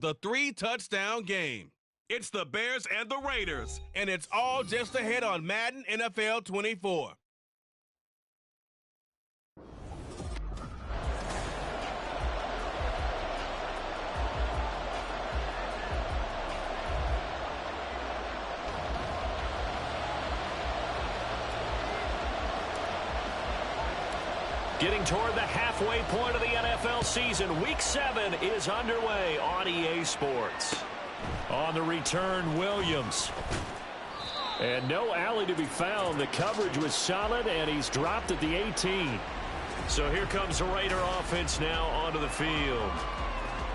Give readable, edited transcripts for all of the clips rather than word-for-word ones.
the 3-touchdown game. It's the Bears and the Raiders, and it's all just ahead on Madden NFL 24. Getting toward the halfway point of the NFL season, Week 7 is underway on EA Sports. On the return, Williams. And no alley to be found. The coverage was solid, and he's dropped at the 18. So here comes the Raider offense now onto the field.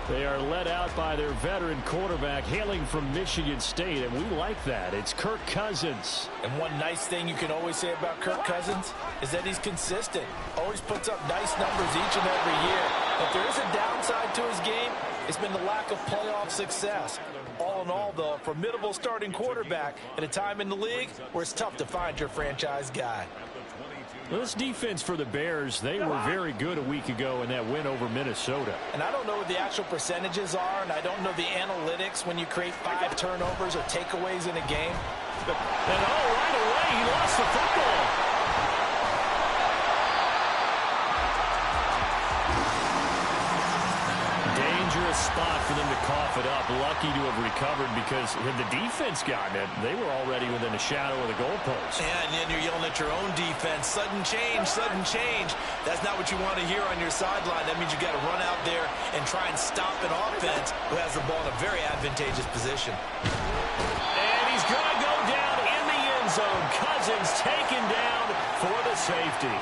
They are led out by their veteran quarterback hailing from Michigan State, and we like that. It's Kirk Cousins. And one nice thing you can always say about Kirk Cousins is that he's consistent. Always puts up nice numbers each and every year. If there is a downside to his game, it's been the lack of playoff success. All in all, though, a formidable starting quarterback at a time in the league where it's tough to find your franchise guy. Well, this defense for the Bears, they were very good a week ago in that win over Minnesota. And I don't know what the actual percentages are, and I don't know the analytics when you create 5 turnovers or takeaways in a game. And right away, he lost the football. Dangerous spot for them to cough it up. Lucky to have recovered because had the defense gotten it, they were already within a shadow of the goalpost. Yeah, and then you're yelling at your own defense. Sudden change, sudden change. That's not what you want to hear on your sideline. That means you got to run out there and try and stop an offense who has the ball in a very advantageous position. And he's going to go down in the end zone. Cousins taken down for the safety.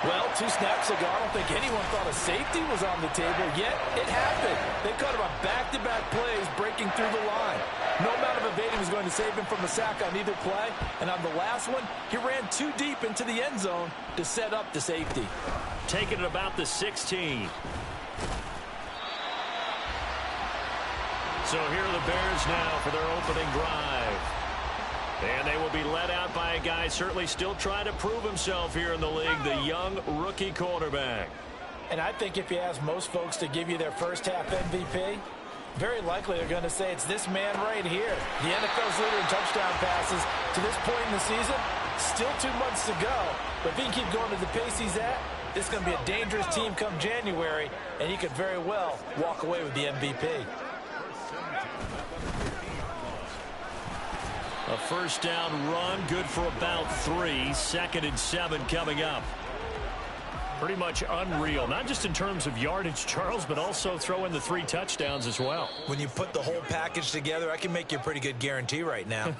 Well, 2 snaps ago, I don't think anyone thought a safety was on the table, yet it happened. They caught him on back-to-back plays breaking through the line. No amount of evading was going to save him from a sack on either play, and on the last one, he ran too deep into the end zone to set up the safety. Taking it about the 16. So here are the Bears now for their opening drive. And they will be led out by a guy certainly still trying to prove himself here in the league, the young rookie quarterback. And I think if you ask most folks to give you their first half MVP, very likely they're going to say it's this man right here. The NFL's leader in touchdown passes to this point in the season. Still 2 months to go. But if he can keep going at the pace he's at, this is going to be a dangerous team come January, and he could very well walk away with the MVP. A first down run, good for about 3. 2nd and 7 coming up. Pretty much unreal, not just in terms of yardage, Charles, but also throw in the 3 touchdowns as well. When you put the whole package together, I can make you a pretty good guarantee right now.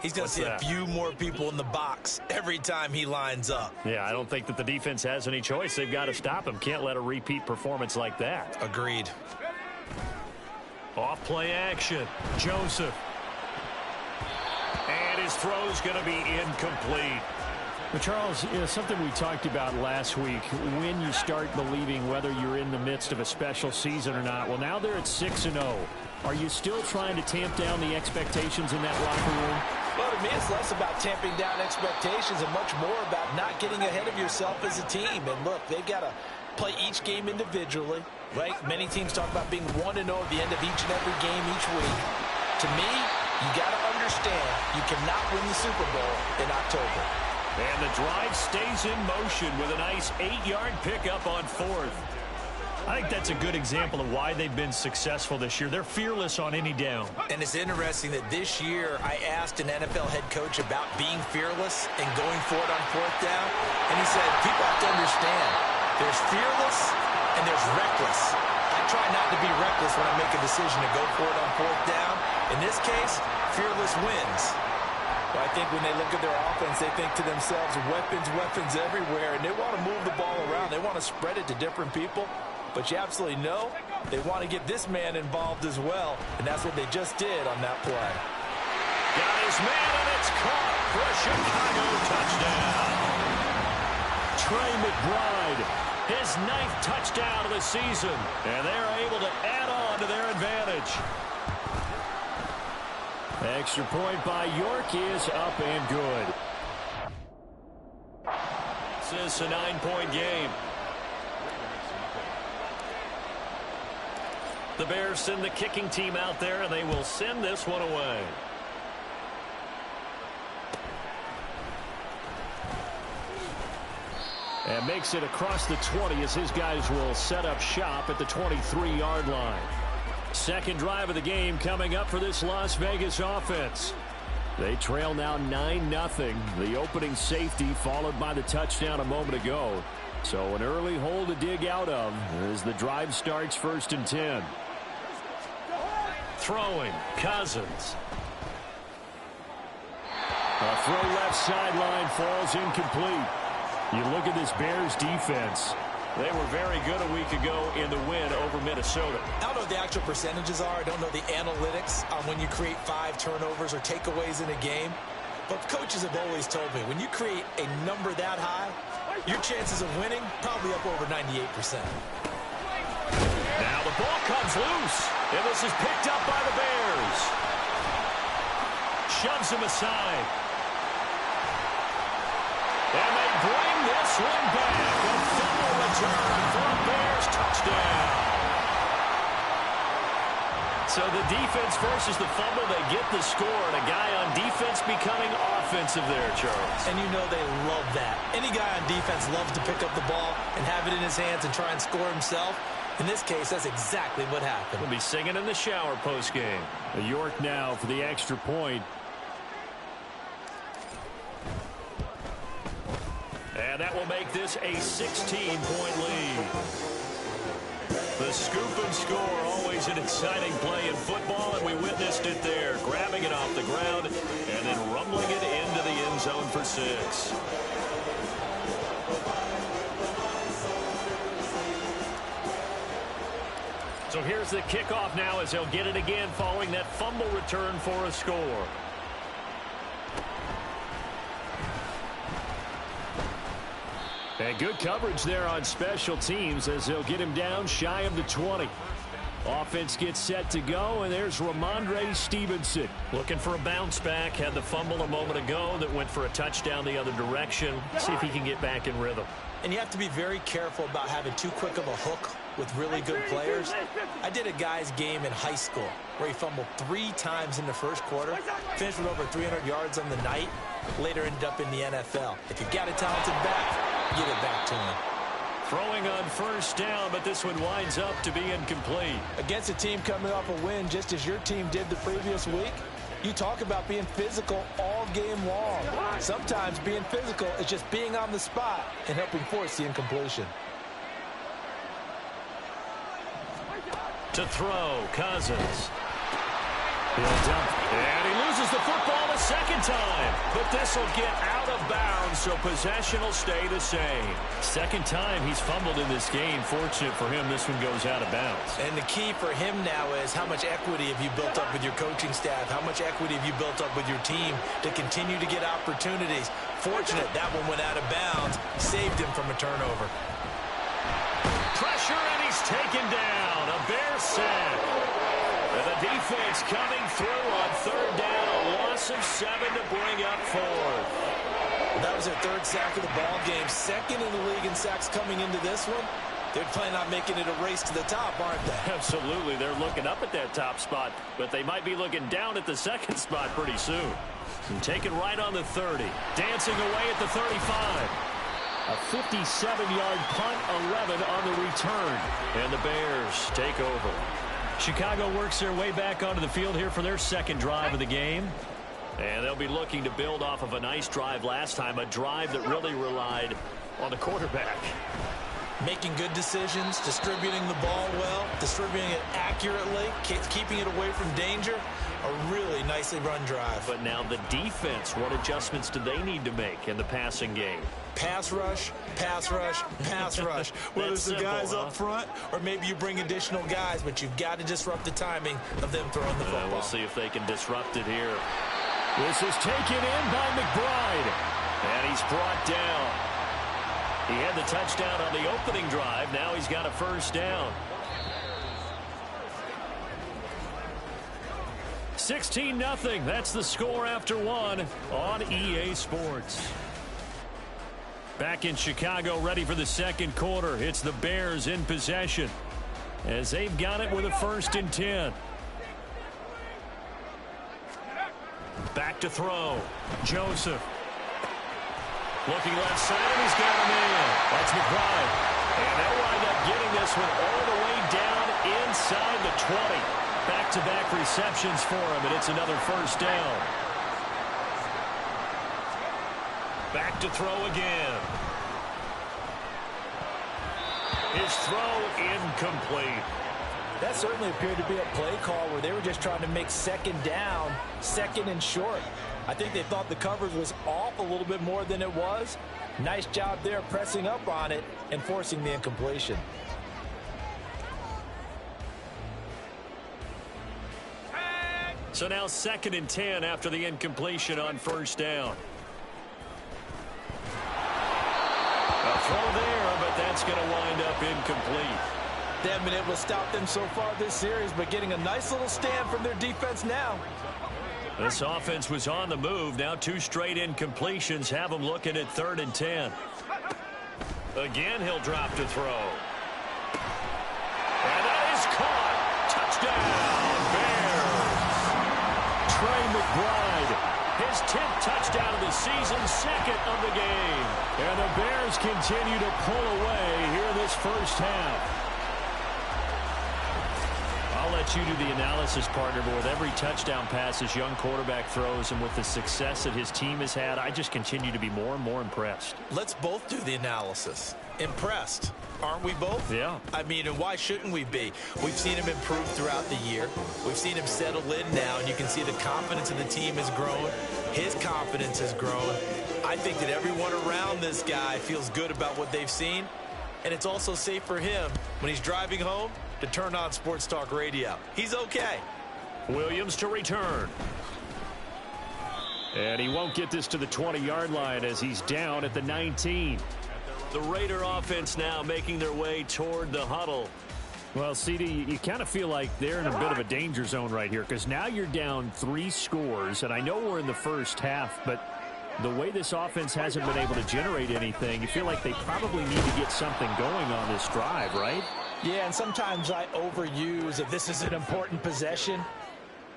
He's going to see a few more people in the box every time he lines up. Yeah, I don't think that the defense has any choice. They've got to stop him. Can't let a repeat performance like that. Agreed. Off play action. Joseph. And his throw's going to be incomplete. But Charles, something we talked about last week, when you start believing whether you're in the midst of a special season or not. Well, now they're at 6-0. Are you still trying to tamp down the expectations in that locker room? Well, to me, it's less about tamping down expectations and much more about not getting ahead of yourself as a team. And look, they've got to play each game individually, right? Many teams talk about being 1-0 at the end of each and every game each week. To me, you got to understand you cannot win the Super Bowl in October. And the drive stays in motion with a nice 8-yard pickup on 4th. I think that's a good example of why they've been successful this year. They're fearless on any down. And it's interesting that this year I asked an NFL head coach about being fearless and going for it on 4th down. And he said, people have to understand, there's fearless and there's reckless. I try not to be reckless when I make a decision to go for it on 4th down. In this case, fearless wins. But I think when they look at their offense, they think to themselves, weapons everywhere, and they want to move the ball around. They want to spread it to different people. But you absolutely know they want to get this man involved as well, and that's what they just did on that play. Got his man, and it's caught for a Chicago touchdown. Trey McBride, his 9th touchdown of the season, and they're able to add on to their advantage. Extra point by York is up and good. This is a 9-point game. The Bears send the kicking team out there, and they will send this one away. And makes it across the 20 as his guys will set up shop at the 23-yard line. Second drive of the game coming up for this Las Vegas offense. They trail now 9-0. The opening safety followed by the touchdown a moment ago. So an early hole to dig out of as the drive starts 1st and 10. Throwing, Cousins. A throw left sideline falls incomplete. You look at this Bears defense. They were very good a week ago in the win over Minnesota. I don't know what the actual percentages are. I don't know the analytics on when you create 5 turnovers or takeaways in a game. But coaches have always told me, when you create a number that high, your chances of winning probably up over 98%. Now the ball comes loose, and this is picked up by the Bears. Shoves him aside. And they bring this one back. A fumble return for a Bears touchdown. So the defense versus the fumble, they get the score, and a guy on defense becoming offensive there, Charles. And you know they love that. Any guy on defense loves to pick up the ball and have it in his hands and try and score himself. In this case, that's exactly what happened. We'll be singing in the shower post-game. York now for the extra point. And that will make this a 16-point lead. The scoop and score, always an exciting play in football, and we witnessed it there, grabbing it off the ground and then rumbling it into the end zone for 6. So here's the kickoff now as they'll get it again following that fumble return for a score. And good coverage there on special teams as they'll get him down shy of the 20. Offense gets set to go, and there's Ramondre Stevenson. Looking for a bounce back. Had the fumble a moment ago that went for a touchdown the other direction. See if he can get back in rhythm. And you have to be very careful about having too quick of a hook with really good players. I did a guy's game in high school where he fumbled 3 times in the first quarter, finished with over 300 yards on the night, later ended up in the NFL. If you've got a talented back, give it back to him. Throwing on first down, but this one winds up to be incomplete. Against a team coming off a win just as your team did the previous week, you talk about being physical all game long. Sometimes being physical is just being on the spot and helping force the incompletion. To throw, Cousins. He'll dump. And he loses the football a second time. But this will get out of bounds, so possession will stay the same. Second time he's fumbled in this game. Fortunate for him, this one goes out of bounds. And the key for him now is how much equity have you built up with your coaching staff? How much equity have you built up with your team to continue to get opportunities? Fortunate that one went out of bounds, saved him from a turnover. Pressure, and he's taken down. A Bears sack. And the defense coming through on third down. A loss of 7 to bring up 4th. That was their 3rd sack of the ball game. 2nd in the league in sacks coming into this one. They're planning on making it a race to the top, aren't they? Absolutely. They're looking up at that top spot, but they might be looking down at the 2nd spot pretty soon. And taken right on the 30. Dancing away at the 35. A 57-yard punt, 11 on the return. And the Bears take over. Chicago works their way back onto the field here for their 2nd drive of the game. And they'll be looking to build off of a nice drive last time, a drive that really relied on the quarterback. Making good decisions, distributing the ball well, distributing it accurately, keeping it away from danger. A really nicely run drive. But now the defense, what adjustments do they need to make in the passing game? Pass rush, pass rush, pass rush. Whether it's the guys up front or maybe you bring additional guys, but you've got to disrupt the timing of them throwing the football. We'll see if they can disrupt it here. This is taken in by McBride. And he's brought down. He had the touchdown on the opening drive. Now he's got a first down. 16-0. That's the score after 1 on EA Sports. Back in Chicago, ready for the 2nd quarter. It's the Bears in possession. as they've got it with a 1st and 10. Back to throw. Joseph. Looking left side, and he's got him in. That's McBride. And they'll wind up getting this one all the way down inside the 20. Back-to-back receptions for him, and it's another 1st down. Back to throw again. His throw incomplete. That certainly appeared to be a play call where they were just trying to make 2nd down, 2nd and short. I think they thought the coverage was off a little bit more than it was. Nice job there pressing up on it and forcing the incompletion. So now 2nd and 10 after the incompletion on 1st down. A throw there, but that's going to wind up incomplete. They haven't been able to stop them so far this series, but getting a nice little stand from their defense now. This offense was on the move. Now 2 straight incompletions have them looking at 3rd and 10. Again, he'll drop to throw. And that is caught. Touchdown, Bears. Trey McBride, his 10th touchdown of the season, 2nd of the game. And the Bears continue to pull away here this 1st half. I'll let you do the analysis, partner, but with every touchdown pass his young quarterback throws and with the success that his team has had, I just continue to be more and more impressed. Let's both do the analysis. Impressed, aren't we both? Yeah. I mean, and why shouldn't we be? We've seen him improve throughout the year. We've seen him settle in now, and you can see the confidence of the team has grown. His confidence has grown. I think that everyone around this guy feels good about what they've seen, and it's also safe for him when he's driving home to turn on Sports Talk Radio. He's okay. Williams to return. And he won't get this to the 20-yard line as he's down at the 19. The Raider offense now making their way toward the huddle. Well, CD, you kind of feel like they're in a bit of a danger zone right here because now you're down 3 scores, and I know we're in the 1st half, but the way this offense hasn't been able to generate anything, you feel like they probably need to get something going on this drive, right? Yeah, and sometimes I overuse if this is an important possession.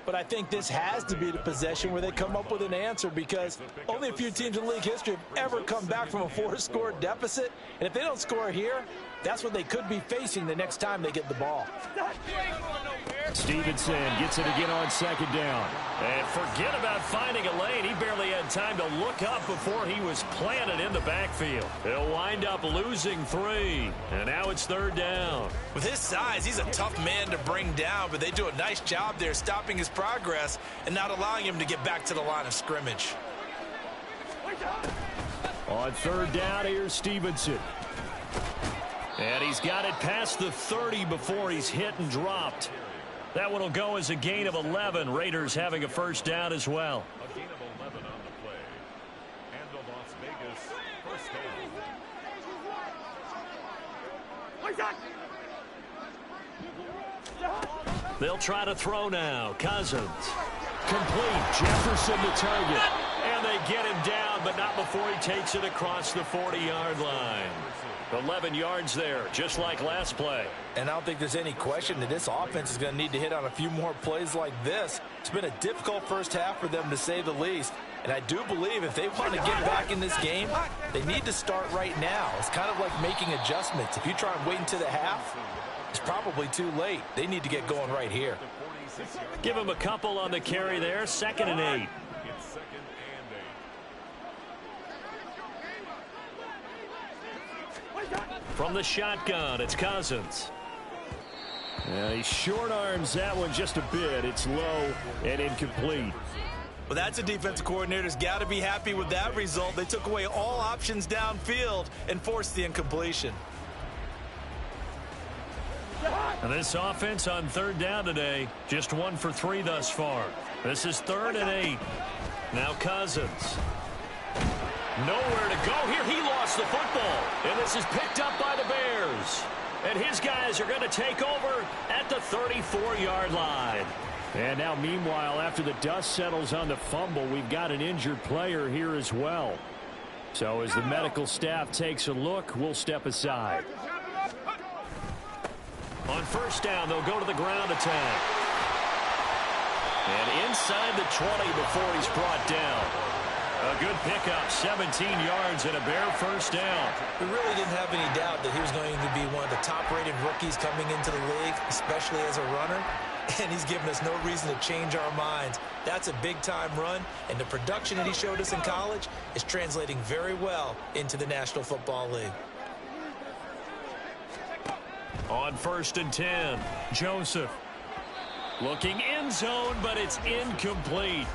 But I think this has to be the possession where they come up with an answer because only a few teams in league history have ever come back from a 4-score deficit. And if they don't score here, that's what they could be facing the next time they get the ball. Stevenson gets it again on 2nd down. And forget about finding a lane. He barely had time to look up before he was planted in the backfield. He'll wind up losing 3. And now it's 3rd down. With his size, he's a tough man to bring down, but they do a nice job there stopping his progress and not allowing him to get back to the line of scrimmage. On 3rd down, here's Stevenson. And he's got it past the 30 before he's hit and dropped. That one will go as a gain of 11. Raiders having a 1st down as well. A gain of 11 on the play. And the Las Vegas 1st down. They'll try to throw now. Cousins. Complete. Jefferson the target. And they get him down, but not before he takes it across the 40-yard line. 11 yards there, just like last play. And I don't think there's any question that this offense is going to need to hit on a few more plays like this. It's been a difficult 1st half for them, to say the least. And I do believe if they want to get back in this game, they need to start right now. It's kind of like making adjustments. If you try and wait until the half, it's probably too late. They need to get going right here. Give him a couple on the carry there. 2nd and 8. From the shotgun, it's Cousins. He short arms that one just a bit. It's low and incomplete. Well, that's a defensive coordinator's got to be happy with that result. They took away all options downfield and forced the incompletion. And this offense on 3rd down today, just 1 for 3 thus far. This is 3rd and 8. Now Cousins. Nowhere to go here. He lost the football. And this is picked up by the Bears. And his guys are going to take over at the 34-yard line. And now, meanwhile, after the dust settles on the fumble, we've got an injured player here as well. So as the medical staff takes a look, we'll step aside. On first down, they'll go to the ground attack. And inside the 20 before he's brought down. A good pickup, 17 yards and a Bear first down. We really didn't have any doubt that he was going to be one of the top-rated rookies coming into the league, especially as a runner. And he's given us no reason to change our minds. That's a big-time run, and the production that he showed us in college is translating very well into the National Football League. On first and 10, Joseph. Looking end zone, but it's incomplete.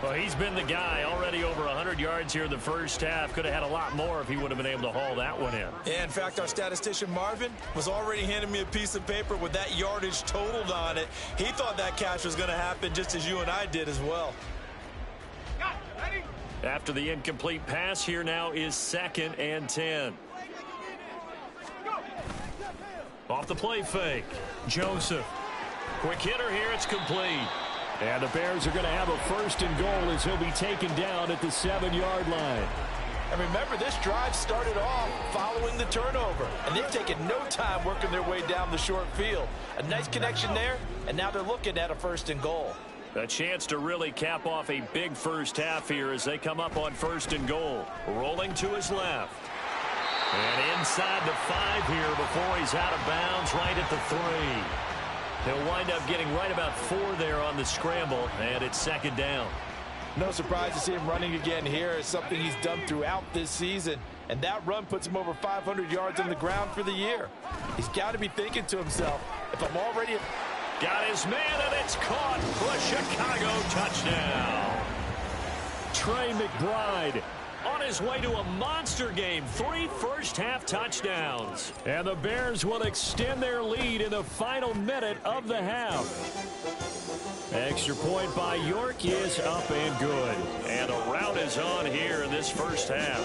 Well, he's been the guy, already over 100 yards here in the first half. Could have had a lot more if he would have been able to haul that one in. Yeah, in fact, our statistician Marvin was already handing me a piece of paper with that yardage totaled on it. He thought that catch was going to happen just as you and I did as well. After the incomplete pass, here now is 2nd and 10. Off the play fake, Joseph. Quick hitter here, it's complete. And the Bears are going to have a first and goal as he'll be taken down at the 7-yard line. And remember, this drive started off following the turnover, and they've taken no time working their way down the short field. A nice connection there, and now they're looking at a first and goal. A chance to really cap off a big first half here as they come up on first and goal. Rolling to his left. And inside the 5 here before he's out of bounds right at the 3. He'll wind up getting right about 4 there on the scramble, and it's 2nd down. No surprise to see him running again here. It's something he's done throughout this season, and that run puts him over 500 yards on the ground for the year. He's got to be thinking to himself, if I'm already... Got his man, and it's caught for a Chicago touchdown. Trey McBride on his way to a monster game. 3 first-half touchdowns. And the Bears will extend their lead in the final minute of the half. Extra point by York is up and good. And a rout is on here in this first half.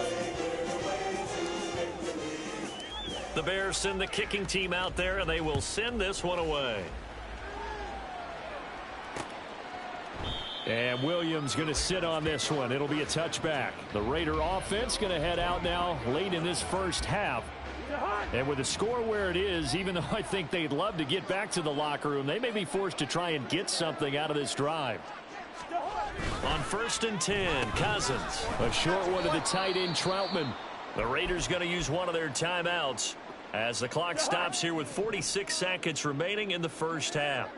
The Bears send the kicking team out there, and they will send this one away. And Williams going to sit on this one. It'll be a touchback. The Raider offense going to head out now late in this first half. And with the score where it is, even though I think they'd love to get back to the locker room, they may be forced to try and get something out of this drive. On first and 10, Cousins. A short one to the tight end, Troutman. The Raiders going to use one of their timeouts as the clock stops here with 46 seconds remaining in the first half.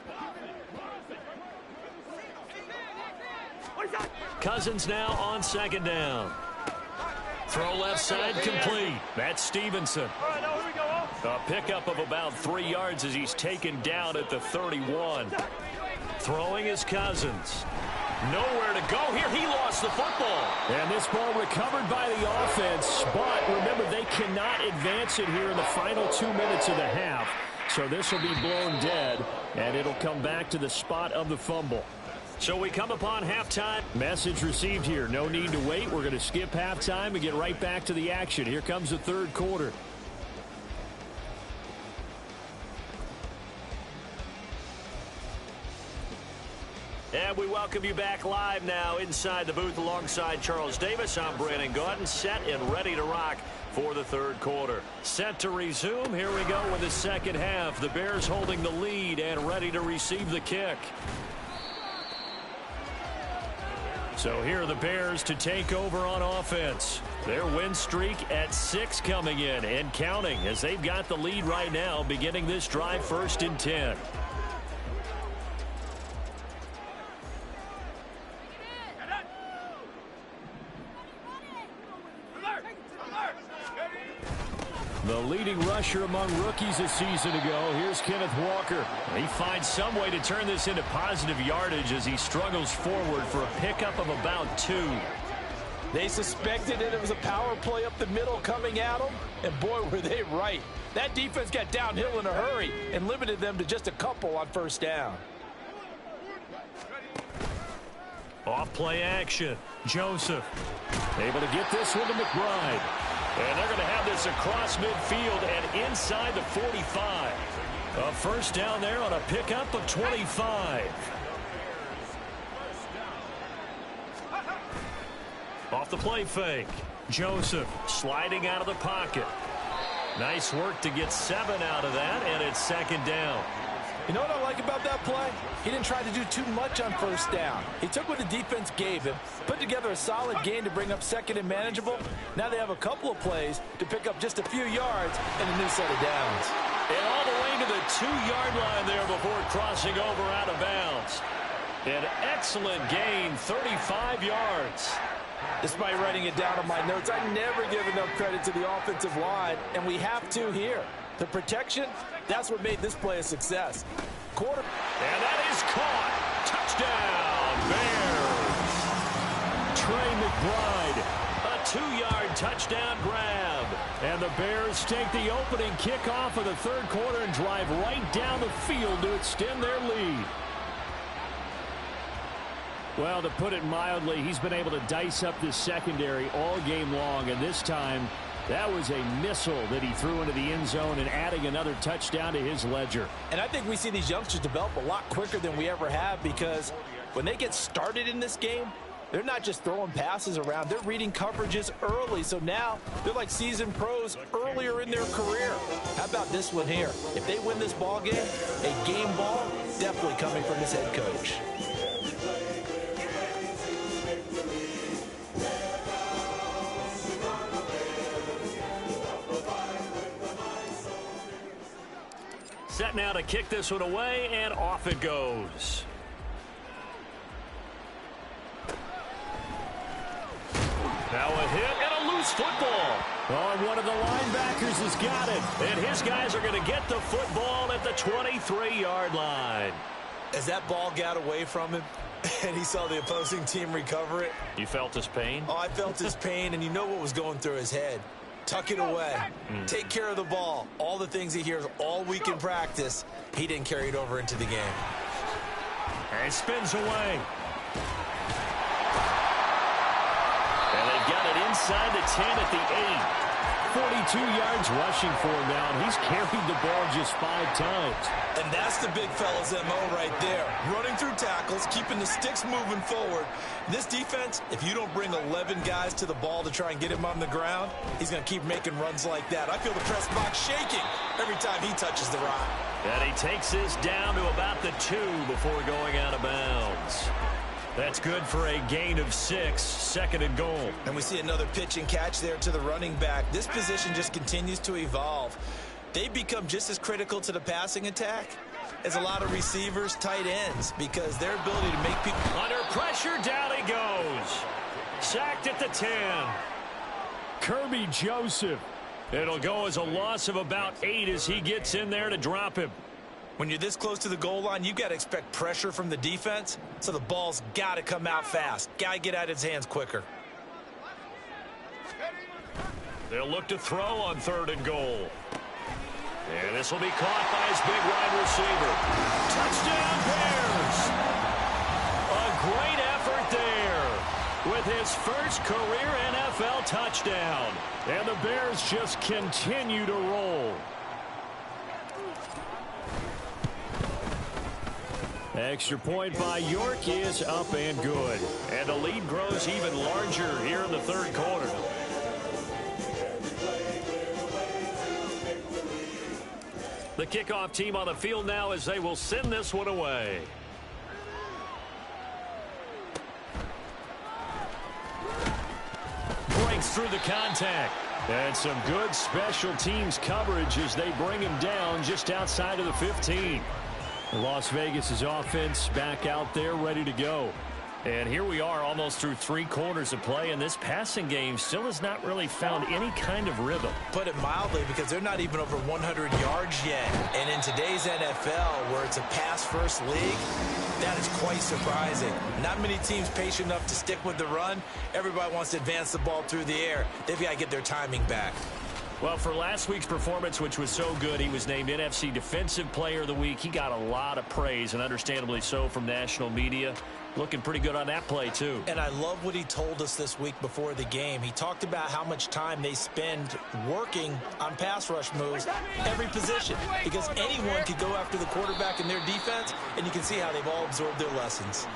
Cousins now on 2nd down. Throw left side complete. That's Stevenson. A pickup of about 3 yards as he's taken down at the 31. Throwing is Cousins. Nowhere to go here. He lost the football. And this ball recovered by the offense. But remember, they cannot advance it here in the final 2 minutes of the half. So this will be blown dead, and it'll come back to the spot of the fumble. So we come upon halftime. Message received here. No need to wait. We're going to skip halftime and get right back to the action. Here comes the third quarter. And we welcome you back live now inside the booth alongside Charles Davis. I'm Brandon Gaudin, set and ready to rock for the third quarter. Set to resume. Here we go with the second half. The Bears holding the lead and ready to receive the kick. So here are the Bears to take over on offense. Their win streak at 6 coming in and counting as they've got the lead right now beginning this drive 1st and 10. The leading rusher among rookies a season ago. Here's Kenneth Walker. He finds some way to turn this into positive yardage as he struggles forward for a pickup of about 2. They suspected that it was a power play up the middle coming at them, and boy, were they right. That defense got downhill in a hurry and limited them to just a couple on first down. Off play action. Joseph. Able to get this one to McBride. And they're going to have this across midfield and inside the 45. A first down there on a pickup of 25. Off the play fake. Joseph sliding out of the pocket. Nice work to get 7 out of that, and it's second down. You know what I like about that play? He didn't try to do too much on first down. He took what the defense gave him, put together a solid gain to bring up second and manageable. Now they have a couple of plays to pick up just a few yards and a new set of downs. And all the way to the 2-yard line there before crossing over out of bounds. An excellent gain, 35 yards. Despite writing it down on my notes, I never give enough credit to the offensive line, and we have to here. The protection, that's what made this play a success. And that is caught. Touchdown, Bears. Trey McBride, a 2-yard touchdown grab. And the Bears take the opening kickoff of the third quarter and drive right down the field to extend their lead. Well, to put it mildly, he's been able to dice up this secondary all game long, and this time that was a missile that he threw into the end zone and adding another touchdown to his ledger. And I think we see these youngsters develop a lot quicker than we ever have, because when they get started in this game, they're not just throwing passes around. They're reading coverages early. So now they're like seasoned pros earlier in their career. How about this one here? If they win this ball game, a game ball, definitely coming from his head coach. Set now to kick this one away, and off it goes. Now a hit and a loose football. Oh, and one of the linebackers has got it. And his guys are going to get the football at the 23-yard line. As that ball got away from him and he saw the opposing team recover it. You felt his pain? Oh, I felt his pain, and you know what was going through his head. Tuck it away. Take care of the ball. All the things he hears all week in practice, he didn't carry it over into the game. And spins away. And they've got it inside the 10 at the 8. 42 yards rushing for him now, and he's carried the ball just 5 times. And that's the big fella's MO right there. Running through tackles, keeping the sticks moving forward. This defense, if you don't bring 11 guys to the ball to try and get him on the ground, he's going to keep making runs like that. I feel the press box shaking every time he touches the rock. And he takes this down to about the 2 before going out of bounds. That's good for a gain of 6, second and goal. And we see another pitch and catch there to the running back. This position just continues to evolve. They become just as critical to the passing attack as a lot of receivers, tight ends, because their ability to make people... Under pressure, down he goes. Sacked at the 10. Kirby Joseph. It'll go as a loss of about 8 as he gets in there to drop him. When you're this close to the goal line, you've got to expect pressure from the defense, so the ball's got to come out fast. Got to get out of his hands quicker. They'll look to throw on 3rd and goal. And this will be caught by his big wide receiver. Touchdown, Bears! A great effort there with his first career NFL touchdown. And the Bears just continue to roll. Extra point by York is up and good. And the lead grows even larger here in the 3rd quarter. The kickoff team on the field now as they will send this one away. Breaks through the contact. And some good special teams coverage as they bring him down just outside of the 15. Las Vegas' offense back out there ready to go. And here we are almost through 3 quarters of play, and this passing game still has not really found any kind of rhythm. Put it mildly, because they're not even over 100 yards yet. And in today's NFL, where it's a pass-first league, that is quite surprising. Not many teams patient enough to stick with the run. Everybody wants to advance the ball through the air. They've got to get their timing back. Well, for last week's performance, which was so good, he was named NFC Defensive Player of the Week. He got a lot of praise, and understandably so, from national media. Looking pretty good on that play, too. And I love what he told us this week before the game. He talked about how much time they spend working on pass rush moves, every position, because anyone could go after the quarterback in their defense, and you can see how they've all absorbed their lessons.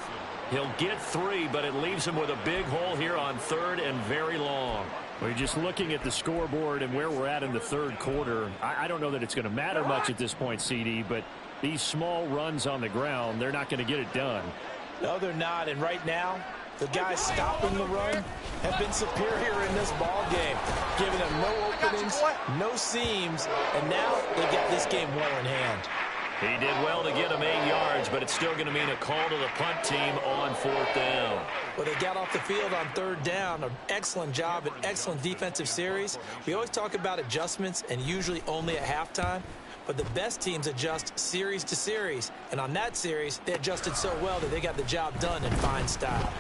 He'll get 3, but it leaves him with a big hole here on 3rd and very long. Well, you're just looking at the scoreboard and where we're at in the third quarter. I don't know that it's going to matter much at this point, CD, but these small runs on the ground, they're not going to get it done. No, they're not. And right now, the guys stopping the run have been superior in this ball game, giving them no openings, no seams, and now they get this game well in hand. He did well to get him 8 yards, but it's still going to mean a call to the punt team on 4th down. Well, they got off the field on 3rd down. An excellent job, an excellent defensive series. We always talk about adjustments, and usually only at halftime. But the best teams adjust series to series. And on that series, they adjusted so well that they got the job done in fine style.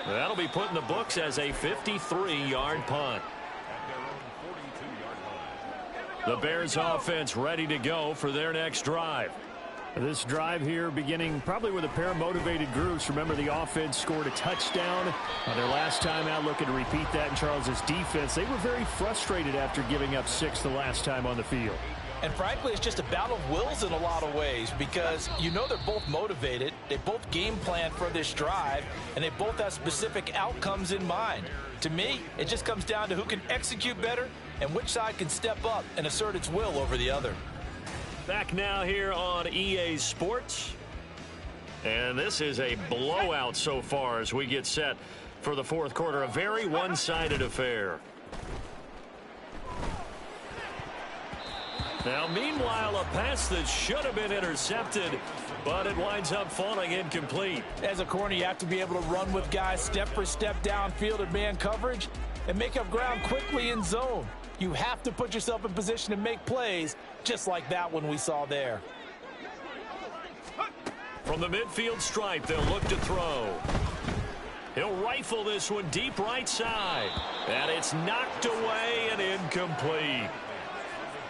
That'll be put in the books as a 53-yard punt. The Bears offense ready to go for their next drive. This drive here beginning probably with a pair of motivated groups. Remember, the offense scored a touchdown on their last time out, looking to repeat that in Charles's defense. They were very frustrated after giving up 6 the last time on the field. And frankly, it's just a battle of wills in a lot of ways because you know they're both motivated. They both game plan for this drive, and they both have specific outcomes in mind. To me, it just comes down to who can execute better and which side can step up and assert its will over the other. Back now here on EA Sports. And this is a blowout so far as we get set for the 4th quarter. A very one-sided affair. Now, meanwhile, a pass that should have been intercepted, but it winds up falling incomplete. As a corner, you have to be able to run with guys step for step downfield in man coverage and make up ground quickly in zone. You have to put yourself in position to make plays, just like that one we saw there. From the midfield stripe, they'll look to throw. He'll rifle this one deep right side. And it's knocked away and incomplete.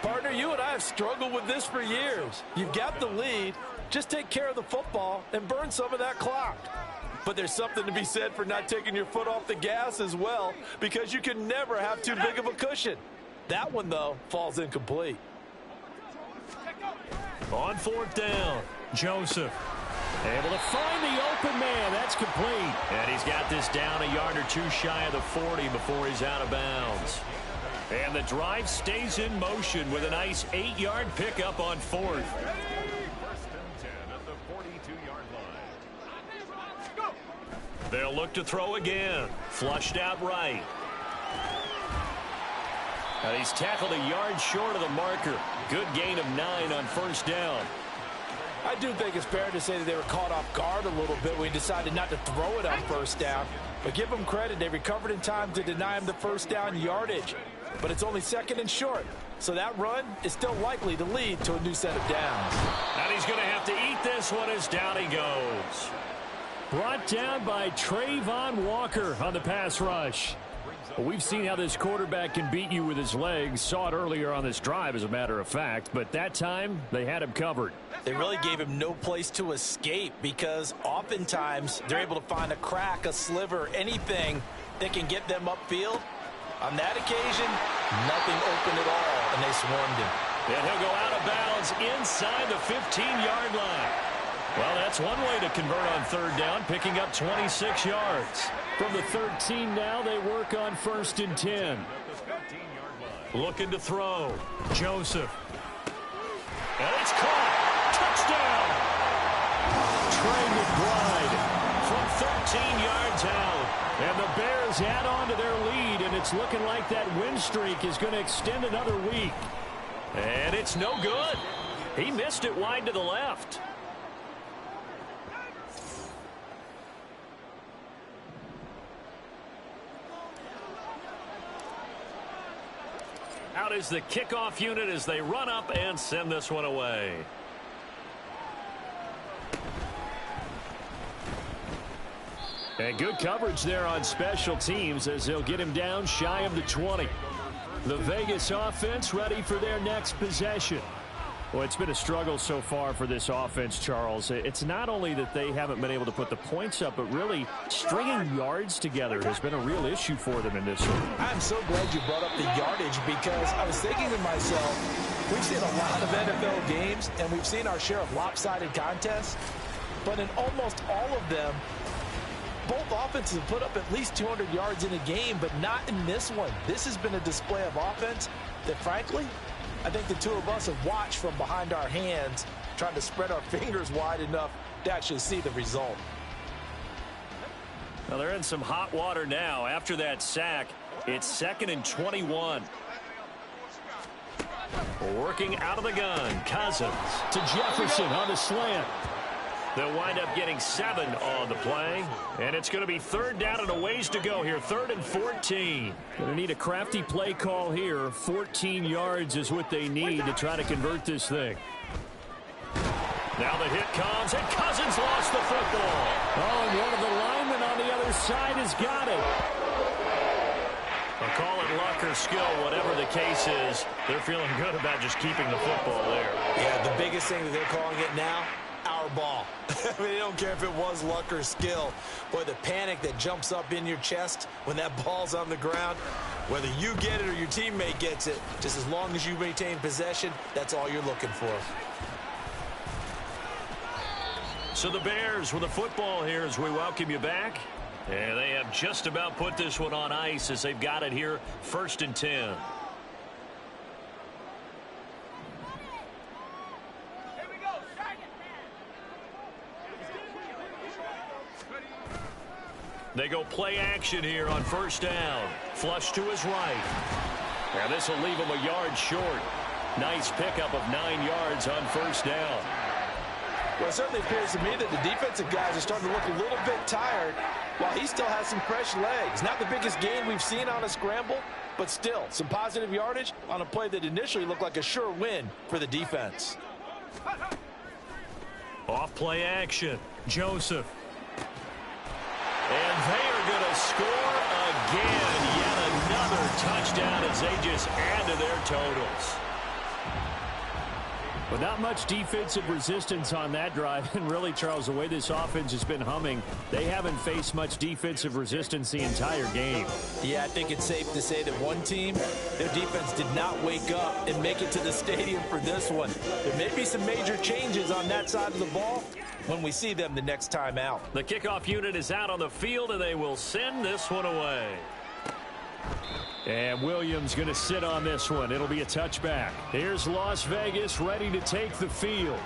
Partner, you and I have struggled with this for years. You've got the lead. Just take care of the football and burn some of that clock. But there's something to be said for not taking your foot off the gas as well, because you can never have too big of a cushion. That one, though, falls incomplete. On 4th down, Joseph. Able to find the open man. That's complete. And he's got this down a yard or two shy of the 40 before he's out of bounds. And the drive stays in motion with a nice 8-yard pickup on 4th. First and 10 at the 42-yard line. They'll look to throw again. Flushed out right. And he's tackled a yard short of the marker. Good gain of 9 on 1st down. I do think it's fair to say that they were caught off guard a little bit when he decided not to throw it on 1st down. But give them credit. They recovered in time to deny him the 1st down yardage. But it's only 2nd and short. So that run is still likely to lead to a new set of downs. And he's going to have to eat this one as down he goes. Brought down by Trayvon Walker on the pass rush. Well, we've seen how this quarterback can beat you with his legs. Saw it earlier on this drive, as a matter of fact. But that time, they had him covered. They really gave him no place to escape because oftentimes they're able to find a crack, a sliver, anything that can get them upfield. On that occasion, nothing open at all, and they swarmed him. And he'll go out of bounds inside the 15-yard line. Well, that's one way to convert on 3rd down, picking up 26 yards. From the 13 now, they work on 1st and 10. Looking to throw. Joseph. And it's caught. Touchdown. Trey McBride from 13 yards out. And the Bears add on to their lead, and it's looking like that win streak is going to extend another week. And it's no good. He missed it wide to the left. Out is the kickoff unit as they run up and send this one away. And good coverage there on special teams as they'll get him down shy of the 20. The Vegas offense ready for their next possession. Well, it's been a struggle so far for this offense, Charles. It's not only that they haven't been able to put the points up, but really stringing yards together has been a real issue for them in this one. I'm so glad you brought up the yardage because I was thinking to myself, we've seen a lot of NFL games and we've seen our share of lopsided contests, but in almost all of them, Both offenses have put up at least 200 yards in a game, but not in this one. This has been a display of offense that, frankly, I think the two of us have watched from behind our hands, trying to spread our fingers wide enough to actually see the result. Well, they're in some hot water now. After that sack, it's 2nd and 21. Working out of the gun, Cousins To Jefferson on the slant. They'll wind up getting 7 on the play. And it's going to be 3rd down and a ways to go here. 3rd and 14. Going to need a crafty play call here. 14 yards is what they need to try to convert this thing. Now the hit comes, and Cousins lost the football. Oh, and one of the linemen on the other side has got it. I'll call it luck or skill, whatever the case is. They're feeling good about just keeping the football there. Yeah, the biggest thing that they're calling it now, our ball. I mean, they don't care if it was luck or skill. Boy, the panic that jumps up in your chest when that ball's on the ground, whether you get it or your teammate gets it, just as long as you maintain possession, that's all you're looking for. So the Bears with the football here as we welcome you back. And they have just about put this one on ice as they've got it here, 1st and 10. They go play action here on 1st down. Flush to his right. And this will leave him a yard short. Nice pickup of 9 yards on 1st down. Well, it certainly appears to me that the defensive guys are starting to look a little bit tired while he still has some fresh legs. Not the biggest gain we've seen on a scramble, but still some positive yardage on a play that initially looked like a sure win for the defense. Off play action. Joseph. And they are going to score again. Yet another touchdown as they just add to their totals. But not much defensive resistance on that drive. And really, Charles, the way this offense has been humming, they haven't faced much defensive resistance the entire game. Yeah, I think it's safe to say that one team, their defense did not wake up and make it to the stadium for this one. There may be some major changes on that side of the ball when we see them the next time out. The kickoff unit is out on the field, and they will send this one away. And Williams going to sit on this one. It'll be a touchback. Here's Las Vegas ready to take the field.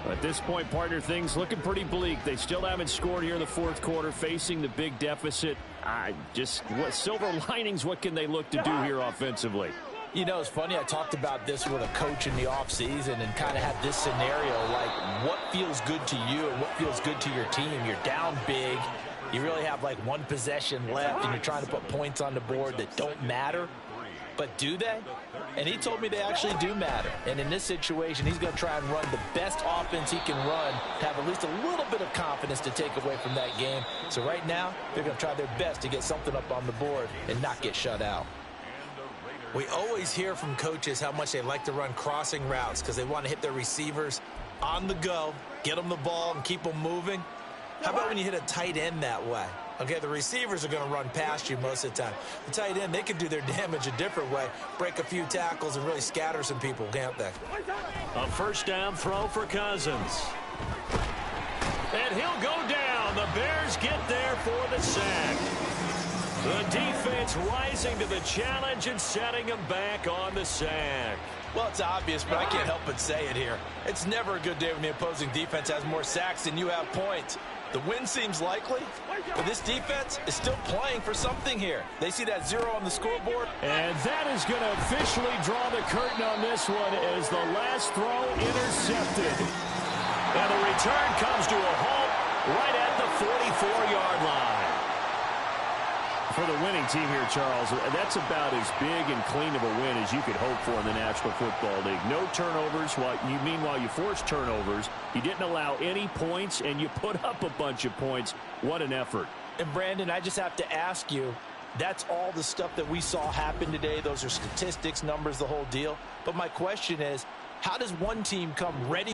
At this point, partner, things looking pretty bleak. They still haven't scored here in the 4th quarter, facing the big deficit. What silver linings, what can they look to do here offensively? You know, it's funny, I talked about this with a coach in the offseason and kind of had this scenario, like what feels good to you and what feels good to your team. You're down big. You really have like one possession left, and you're trying to put points on the board that don't matter. But do they? And he told me they actually do matter. And in this situation, he's going to try and run the best offense he can run to have at least a little bit of confidence to take away from that game. So right now, they're going to try their best to get something up on the board and not get shut out. We always hear from coaches how much they like to run crossing routes because they want to hit their receivers on the go, get them the ball, and keep them moving. How about when you hit a tight end that way? Okay, the receivers are going to run past you most of the time. The tight end, they can do their damage a different way, break a few tackles and really scatter some people, can't they? A 1st down throw for Cousins. And he'll go down. The Bears get there for the sack. The defense rising to the challenge and setting them back on the sack. Well, it's obvious, but I can't help but say it here. It's never a good day when the opposing defense has more sacks than you have points. The win seems likely, but this defense is still playing for something here. They see that 0 on the scoreboard. And that is going to officially draw the curtain on this one as the last throw intercepted. And the return comes to a halt right at the 44-yard line. For the winning team here, Charles, that's about as big and clean of a win as you could hope for in the National Football League. No turnovers. Meanwhile, you forced turnovers. You didn't allow any points, and you put up a bunch of points. What an effort. And, Brandon, I just have to ask you, that's all the stuff that we saw happen today. Those are statistics, numbers, the whole deal. But my question is, how does one team come ready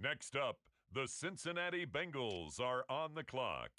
Next up, the Cincinnati Bengals are on the clock.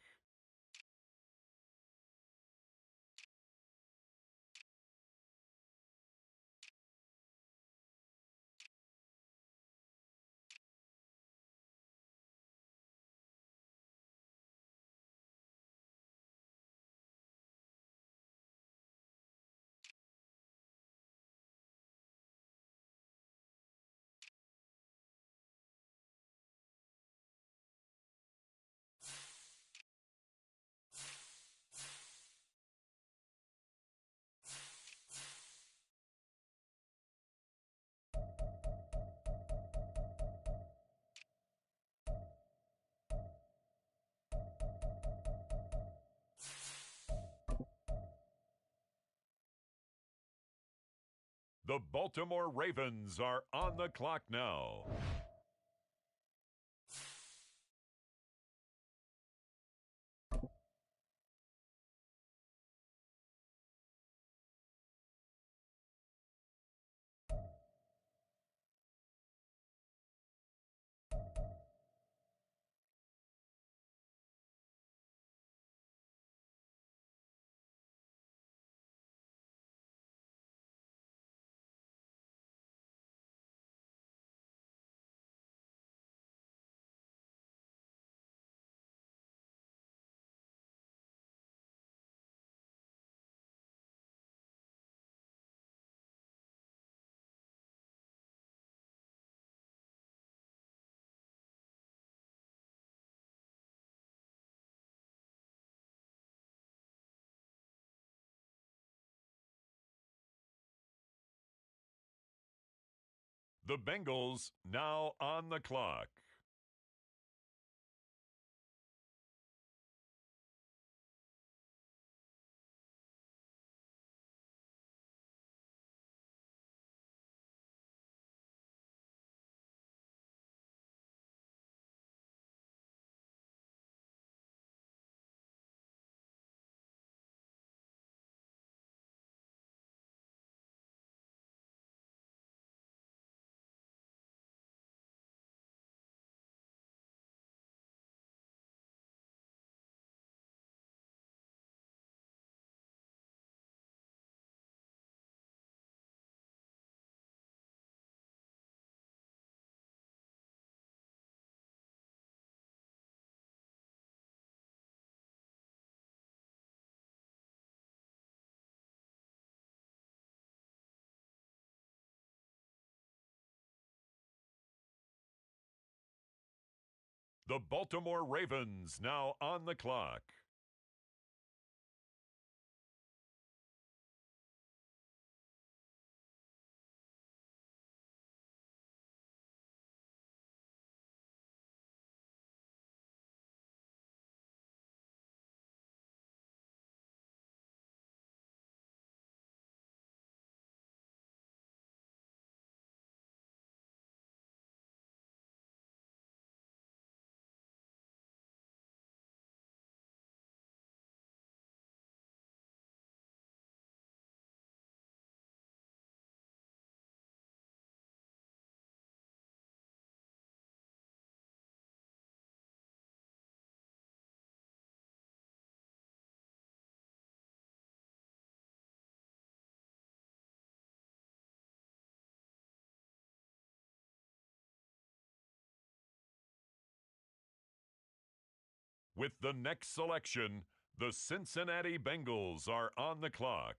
The Baltimore Ravens are on the clock now. The Bengals now on the clock. The Baltimore Ravens now on the clock. With the next selection, the Cincinnati Bengals are on the clock.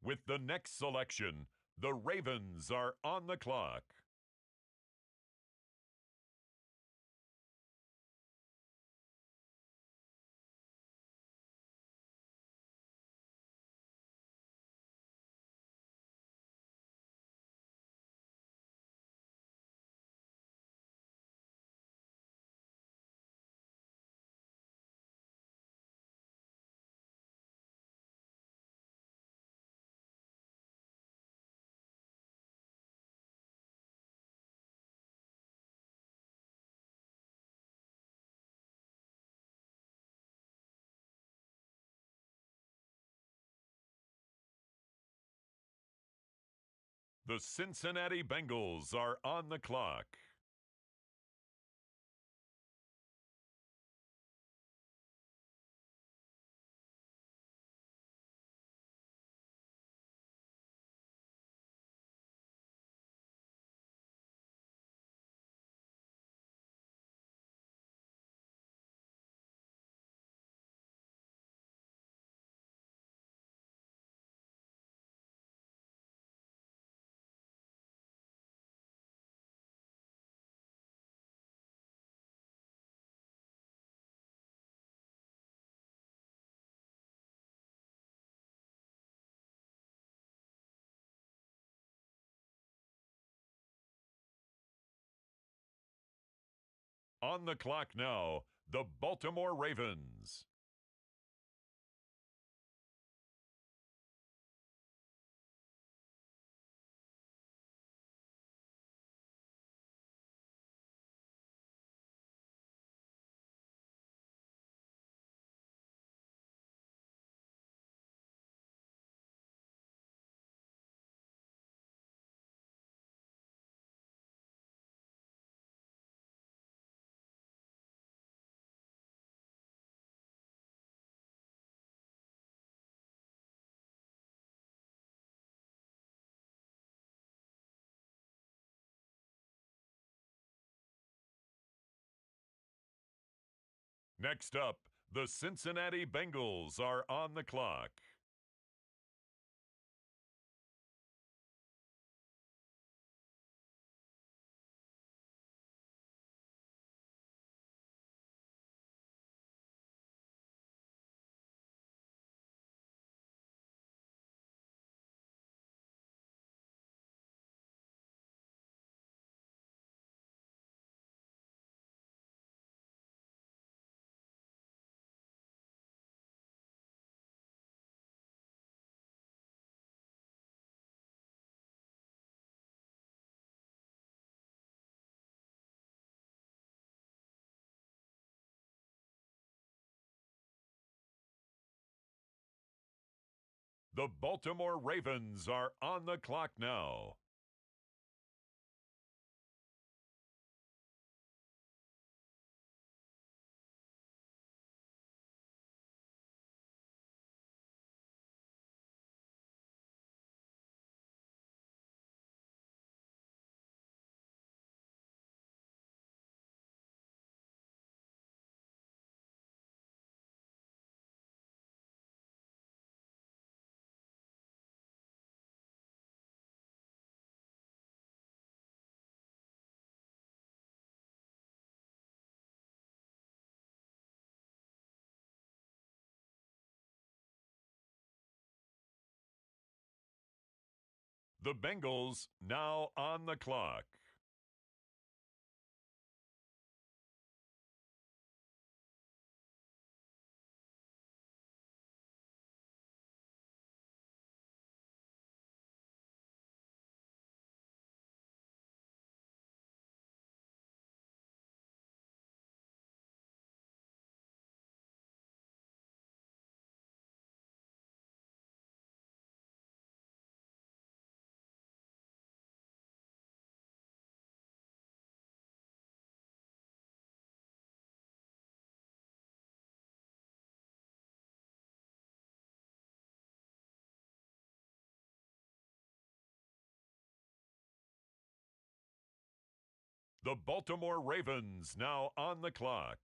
With the next selection, the Ravens are on the clock. The Cincinnati Bengals are on the clock. On the clock now, the Baltimore Ravens. Next up, the Cincinnati Bengals are on the clock. The Baltimore Ravens are on the clock now. The Bengals now on the clock. The Baltimore Ravens now on the clock.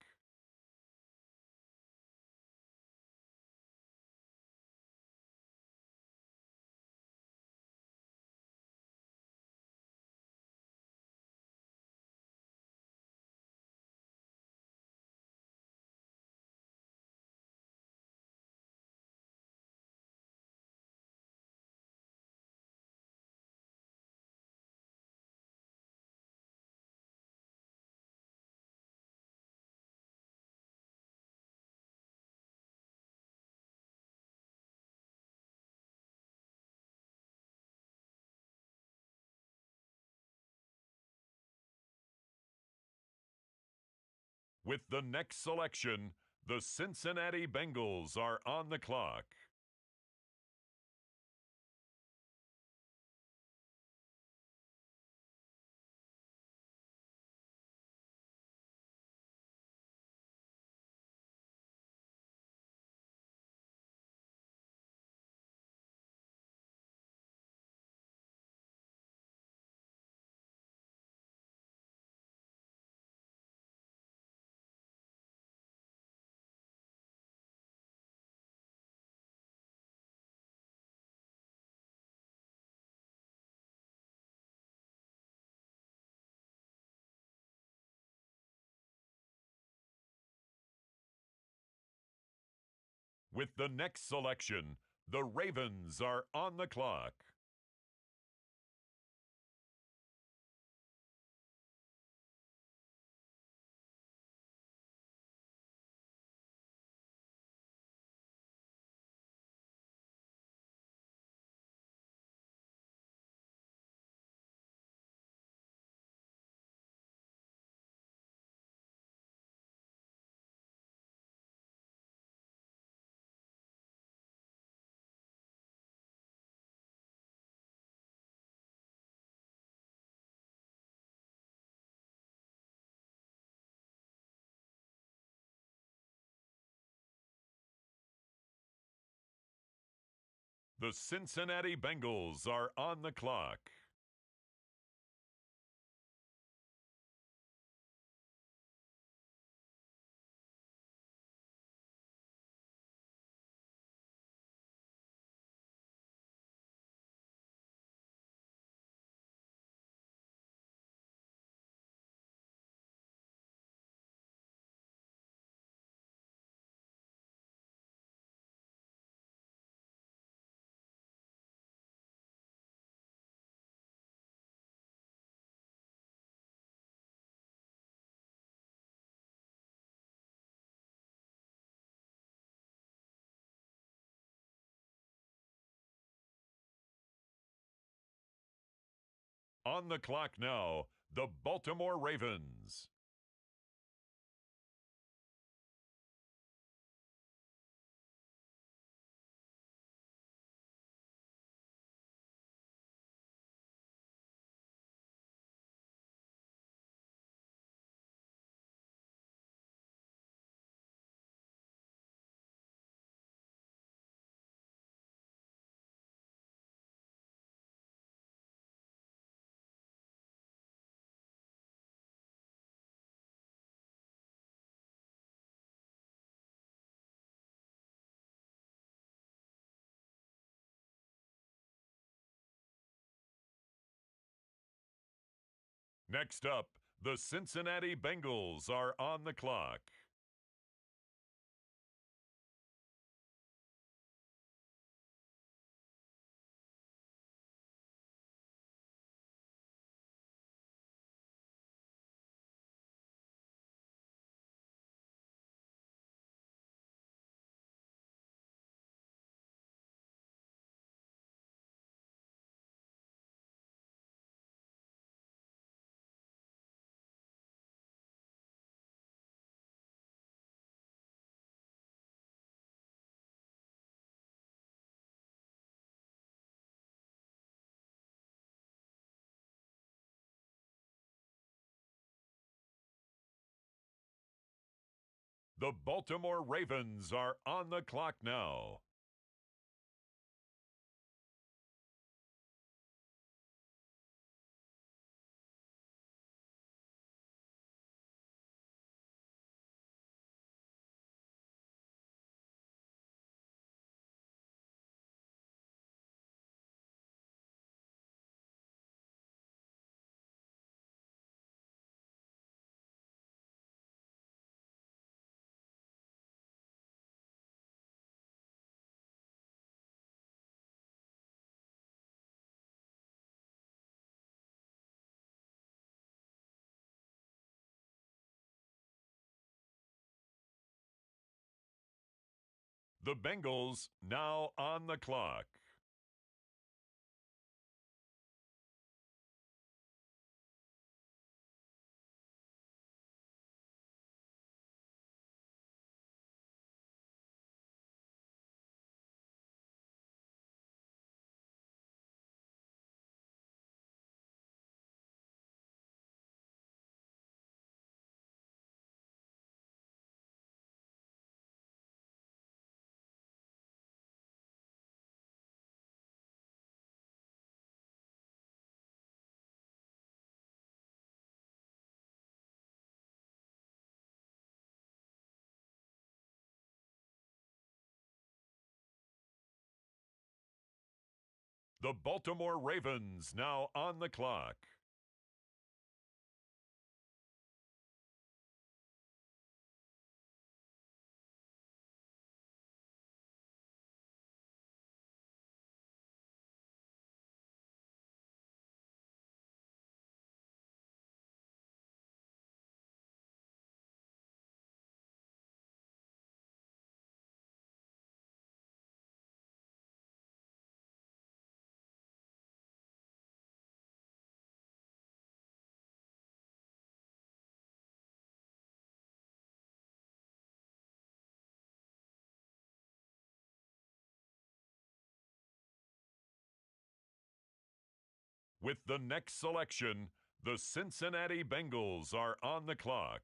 With the next selection, the Cincinnati Bengals are on the clock. With the next selection, the Ravens are on the clock. The Cincinnati Bengals are on the clock. On the clock now, the Baltimore Ravens. Next up, the Cincinnati Bengals are on the clock. The Baltimore Ravens are on the clock now. The Bengals now on the clock. The Baltimore Ravens now on the clock. With the next selection, the Cincinnati Bengals are on the clock.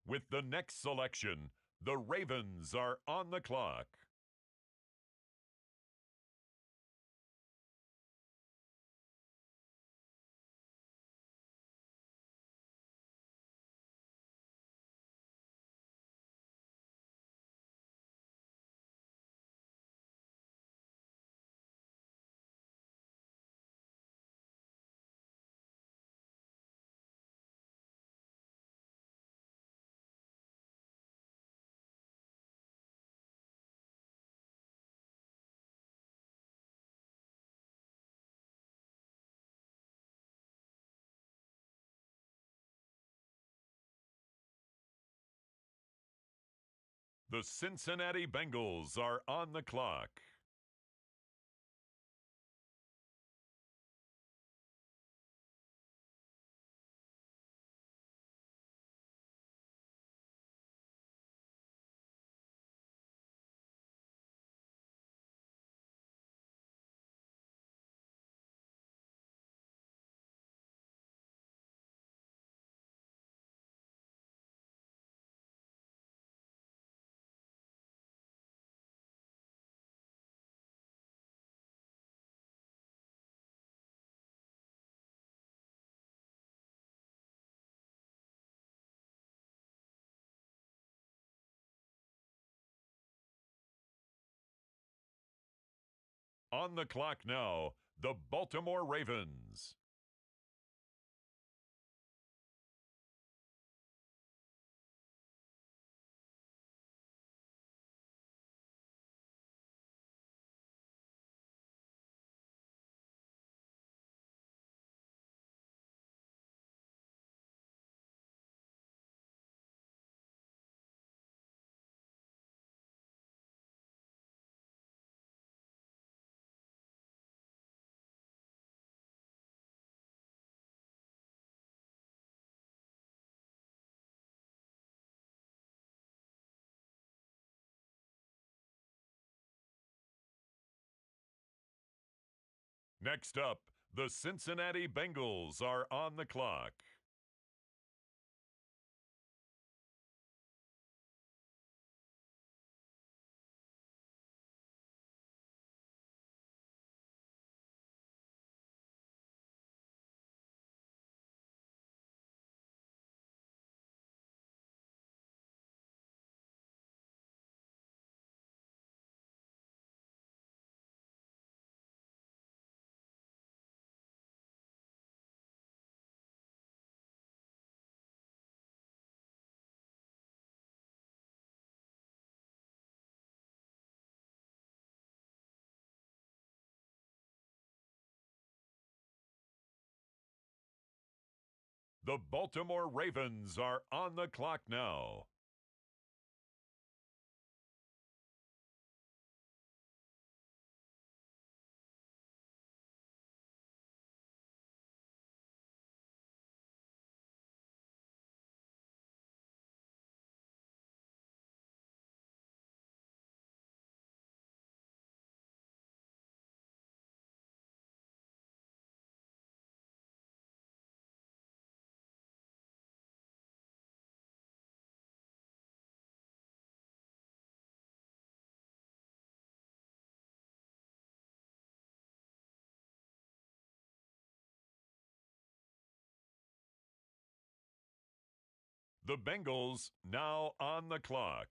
With the next selection, the Ravens are on the clock. The Cincinnati Bengals are on the clock. On the clock now, the Baltimore Ravens. Next up, the Cincinnati Bengals are on the clock. The Baltimore Ravens are on the clock now. The Bengals now on the clock.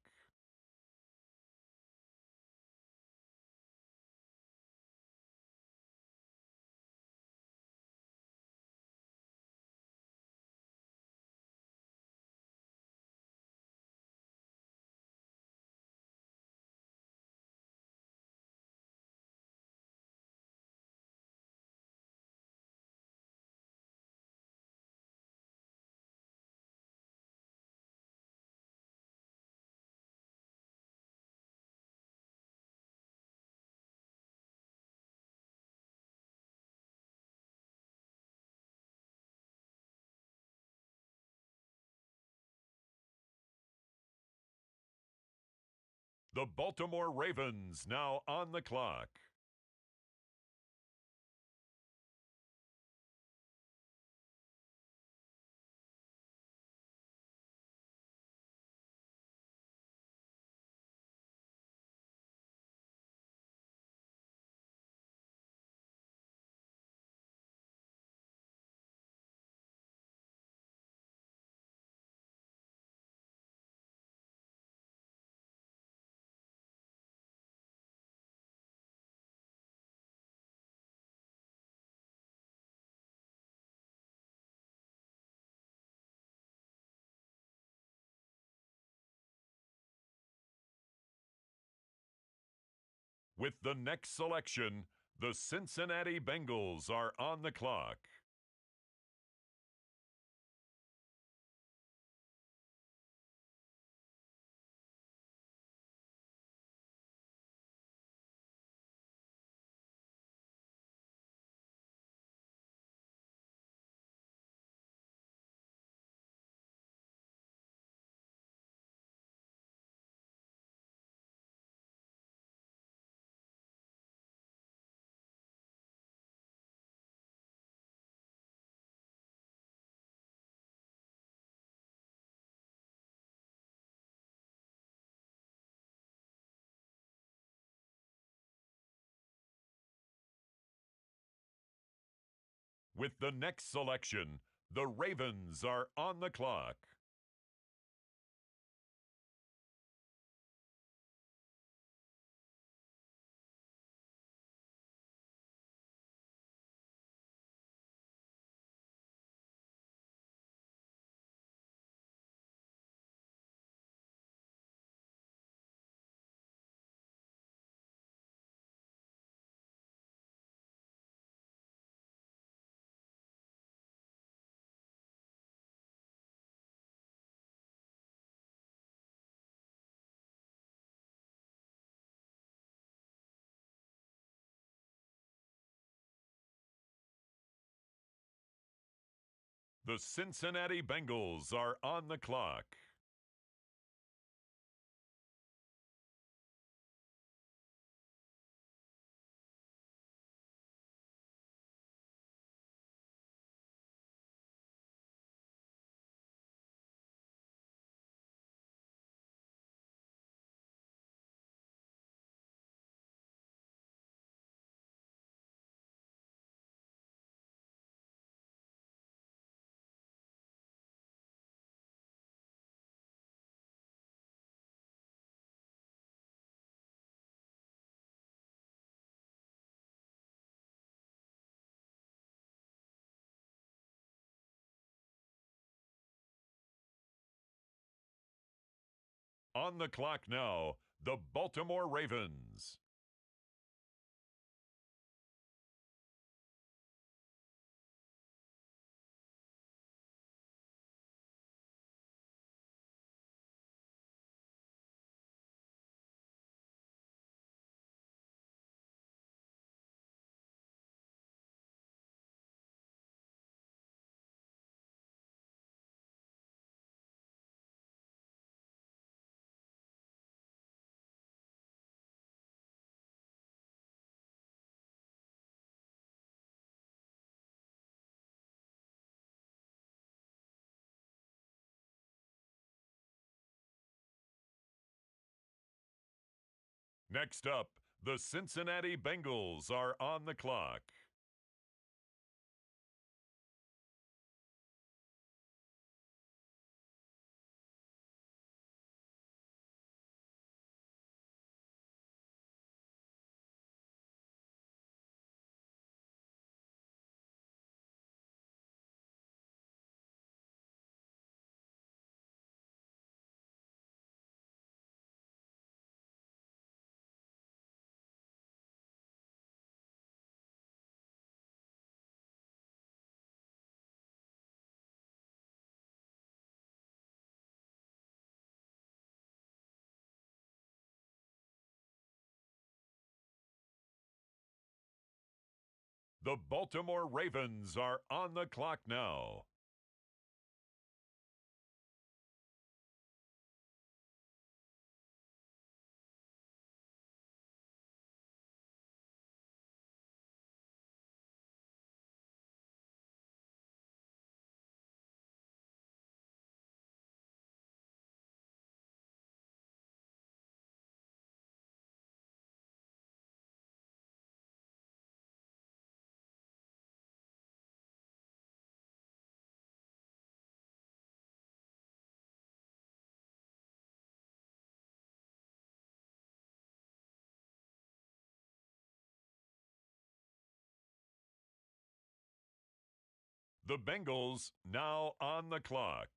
The Baltimore Ravens now on the clock. With the next selection, the Cincinnati Bengals are on the clock. With the next selection, the Ravens are on the clock. The Cincinnati Bengals are on the clock. On the clock now, the Baltimore Ravens. Next up, the Cincinnati Bengals are on the clock. The Baltimore Ravens are on the clock now. The Bengals now on the clock.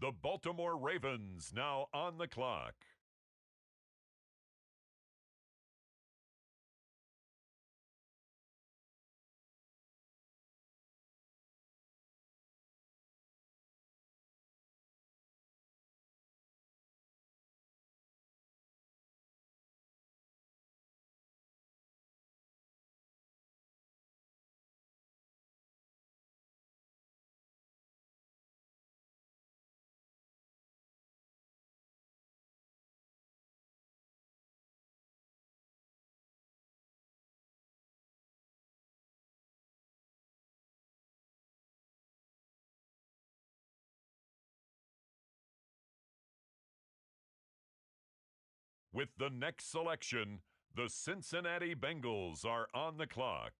The Baltimore Ravens now on the clock. With the next selection, the Cincinnati Bengals are on the clock.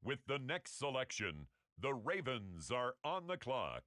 With the next selection, the Ravens are on the clock.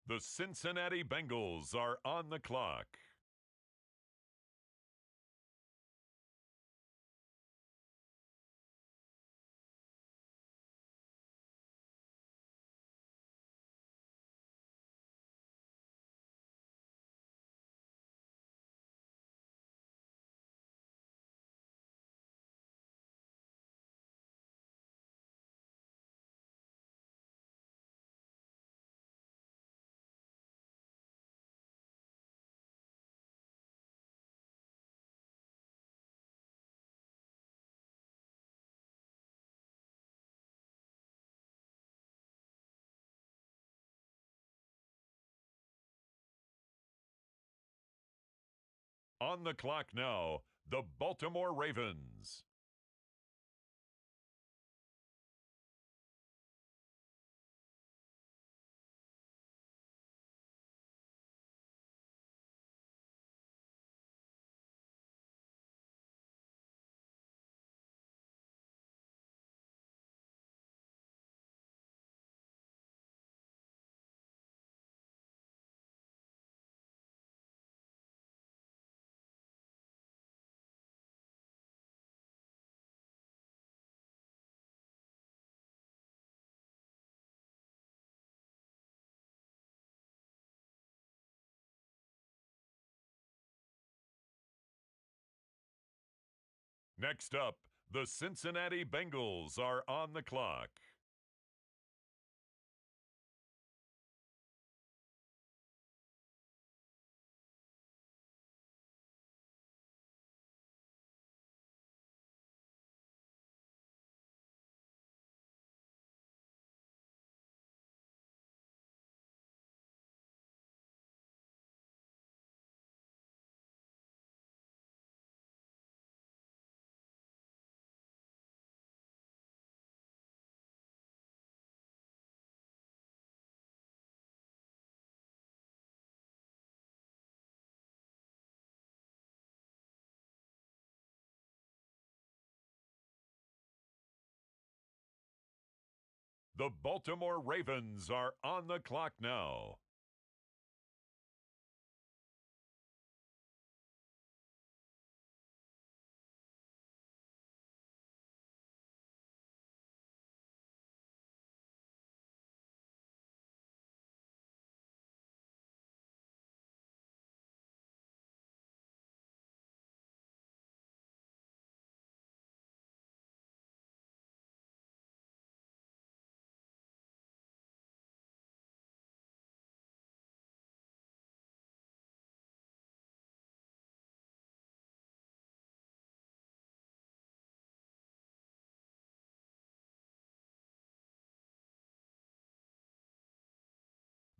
The Cincinnati Bengals are on the clock. On the clock now, the Baltimore Ravens. Next up, the Cincinnati Bengals are on the clock. The Baltimore Ravens are on the clock now.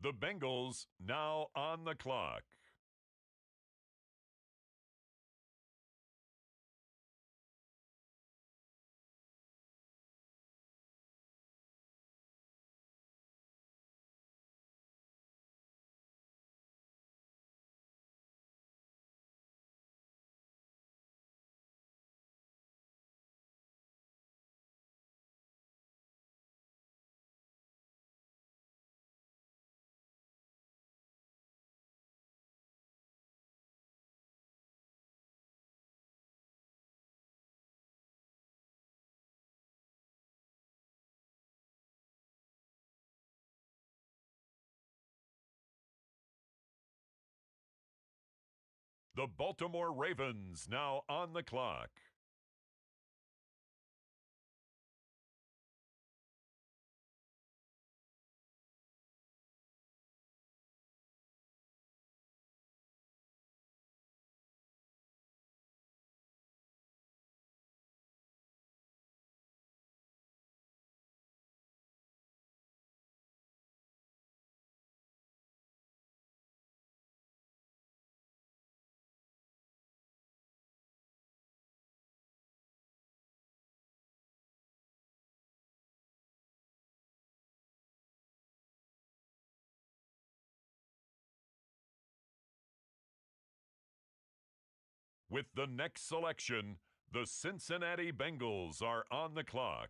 The Bengals now on the clock. The Baltimore Ravens now on the clock. With the next selection, the Cincinnati Bengals are on the clock.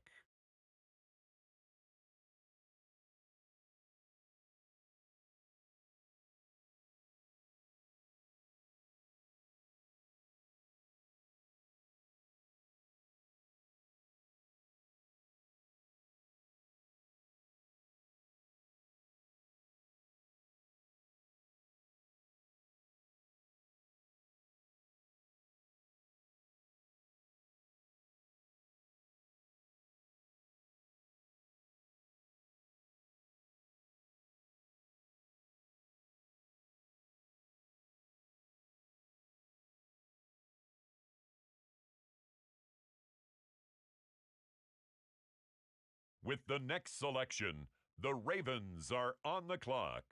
With the next selection, the Ravens are on the clock.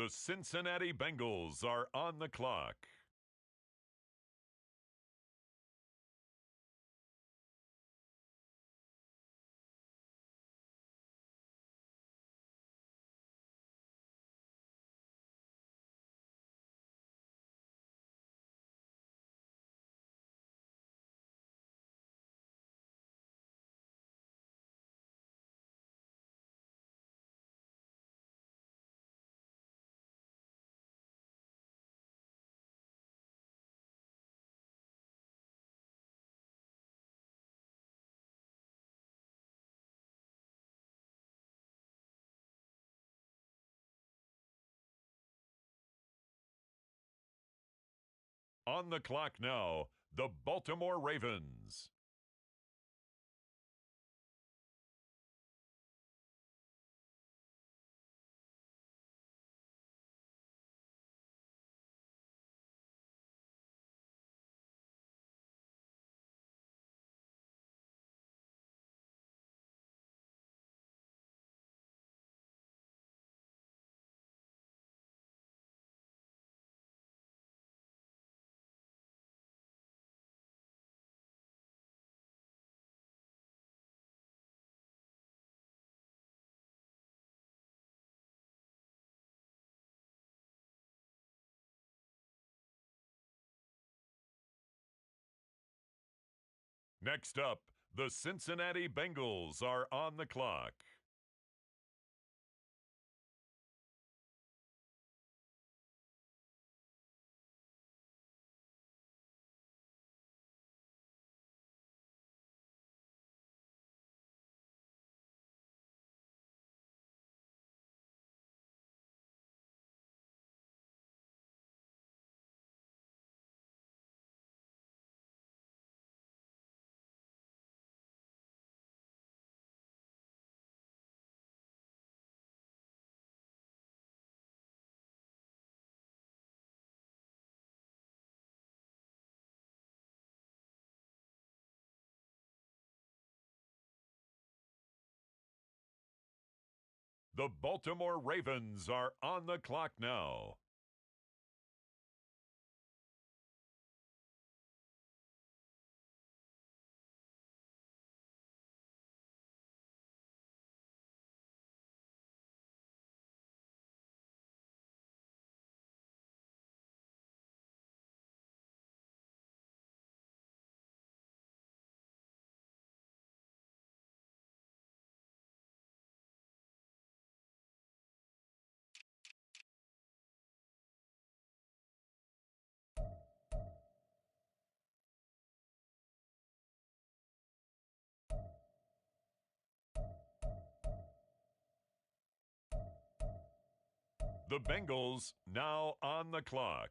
The Cincinnati Bengals are on the clock. On the clock now, the Baltimore Ravens. Next up, the Cincinnati Bengals are on the clock. The Baltimore Ravens are on the clock now. The Bengals now on the clock.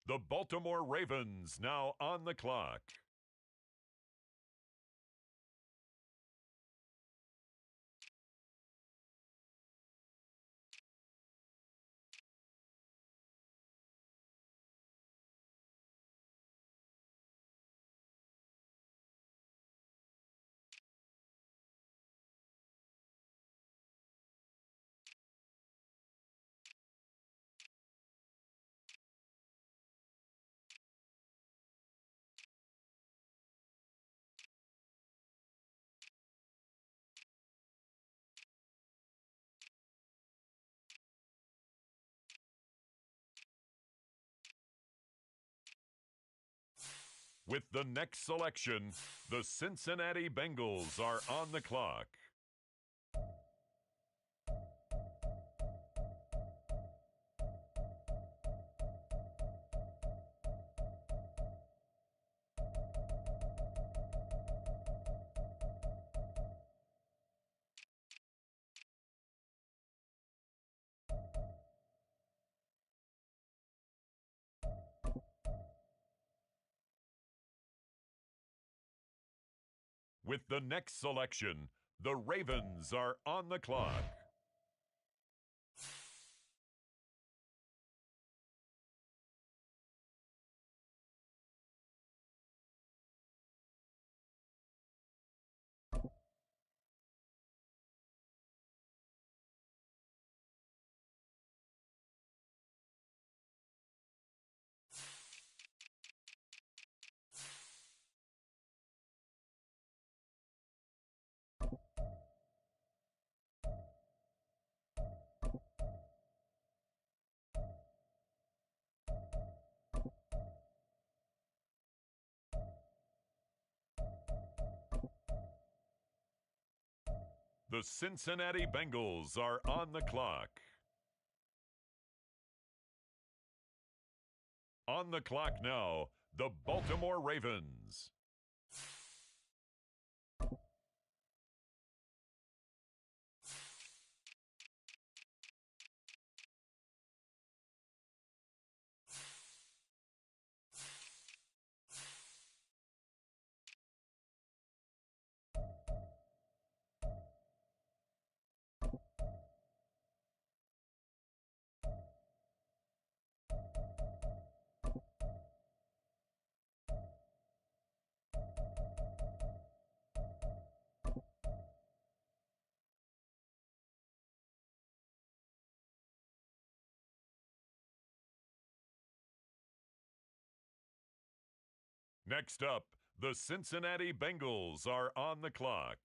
The Baltimore Ravens now on the clock. With the next selection, the Cincinnati Bengals are on the clock. With the next selection, the Ravens are on the clock. The Cincinnati Bengals are on the clock. On the clock now, the Baltimore Ravens. Next up, the Cincinnati Bengals are on the clock.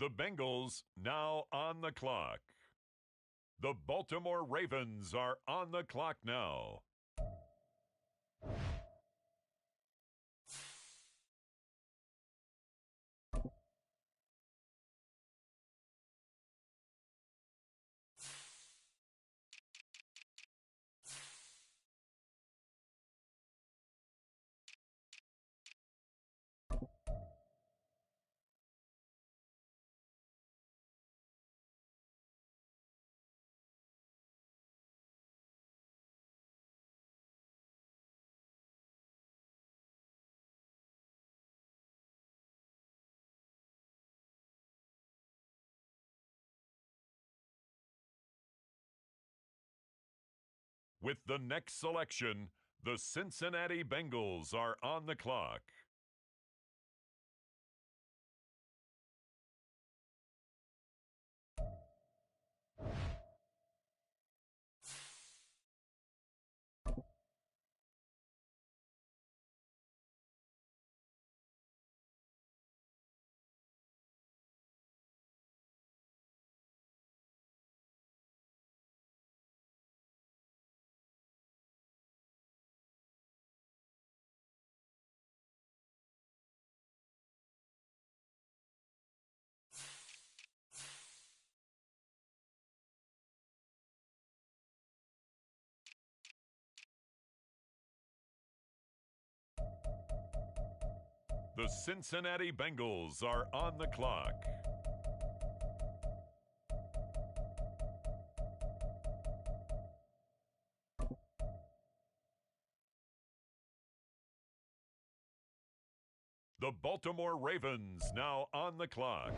The Bengals now on the clock. The Baltimore Ravens are on the clock now. With the next selection, the Cincinnati Bengals are on the clock. The Cincinnati Bengals are on the clock. The Baltimore Ravens now on the clock.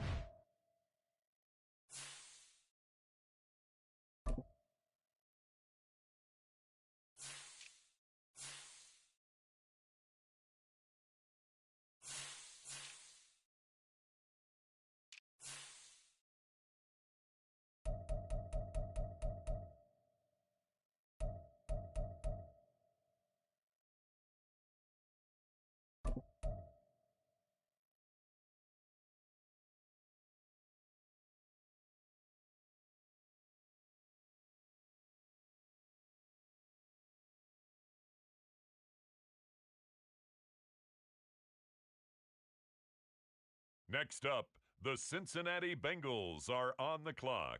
Next up, the Cincinnati Bengals are on the clock.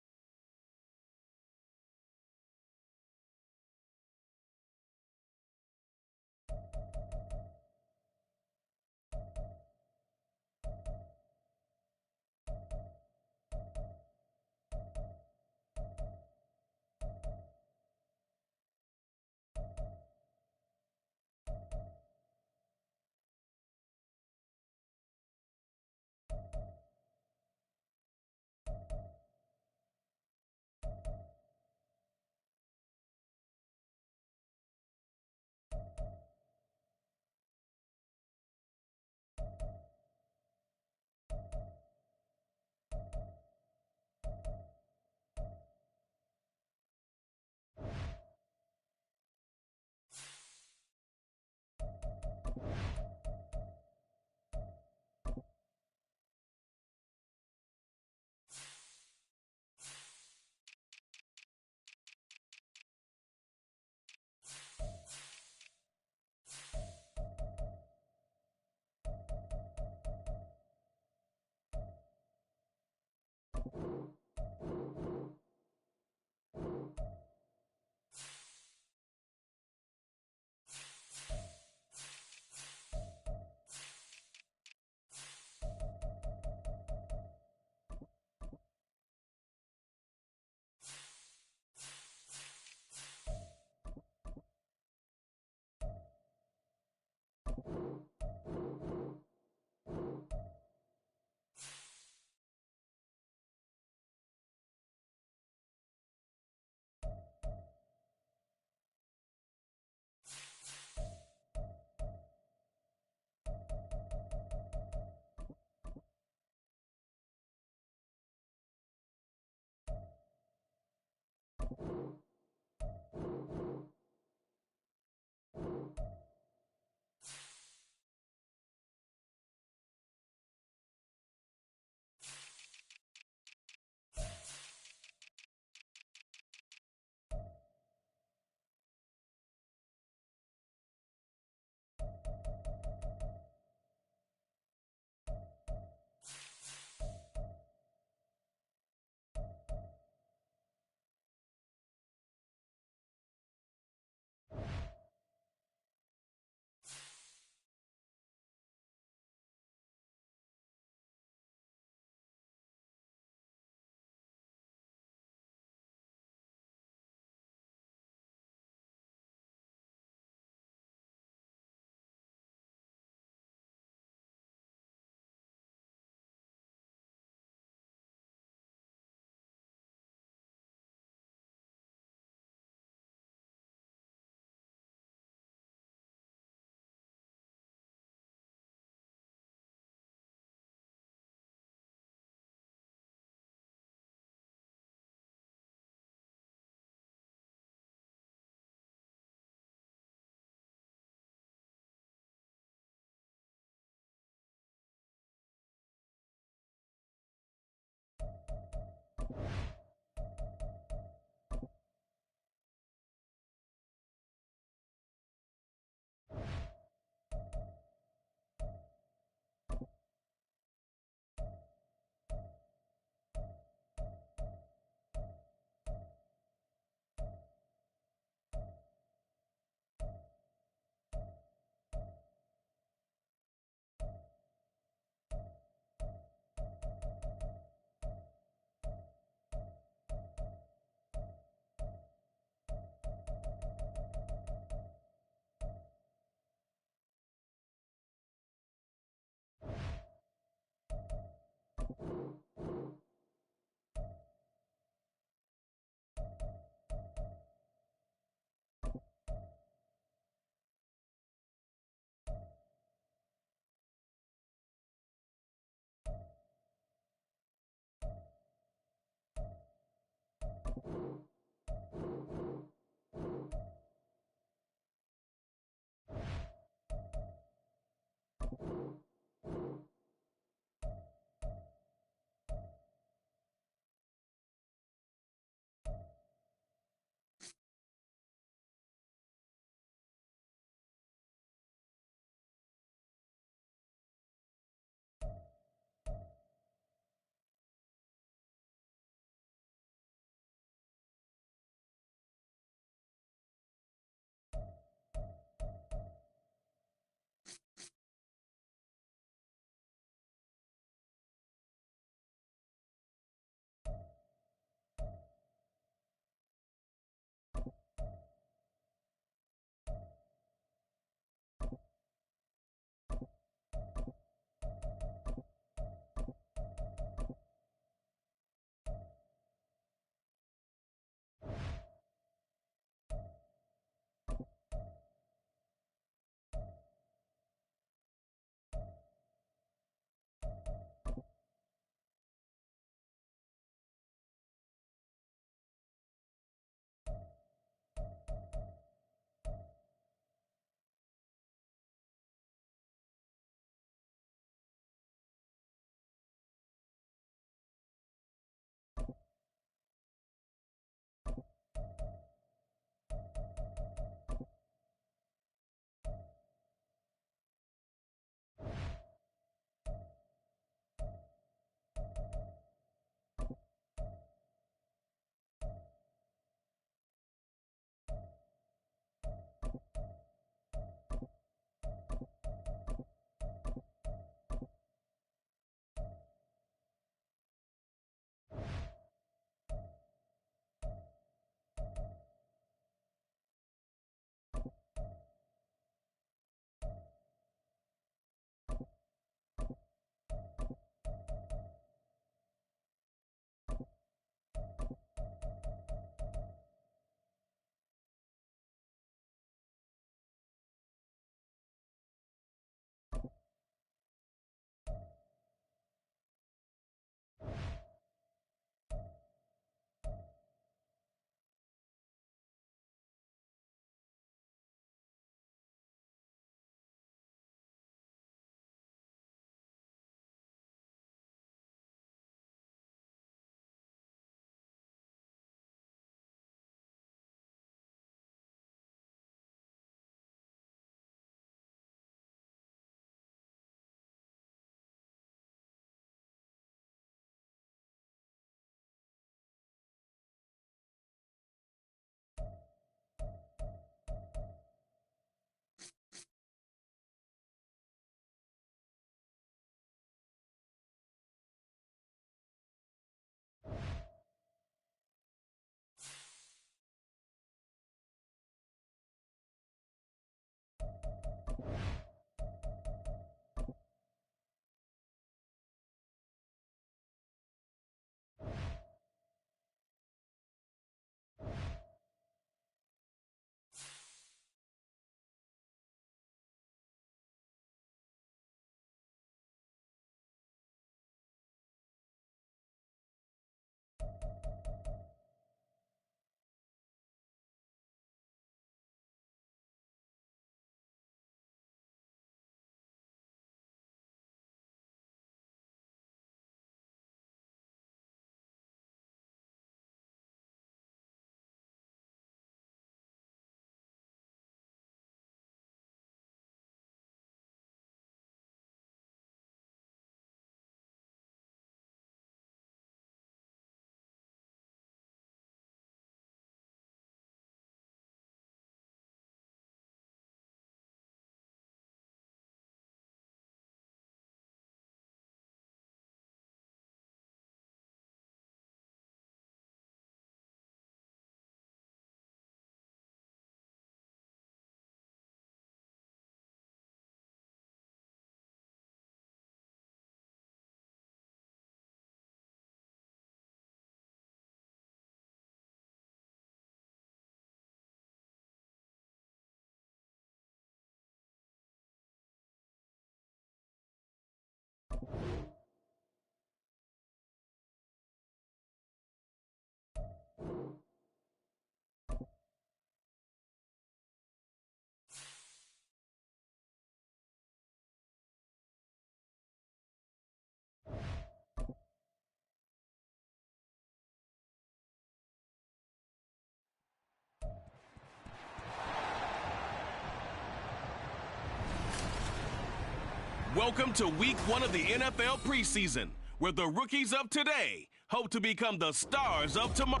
Welcome to week 1 of the NFL preseason, where the rookies of today hope to become the stars of tomorrow.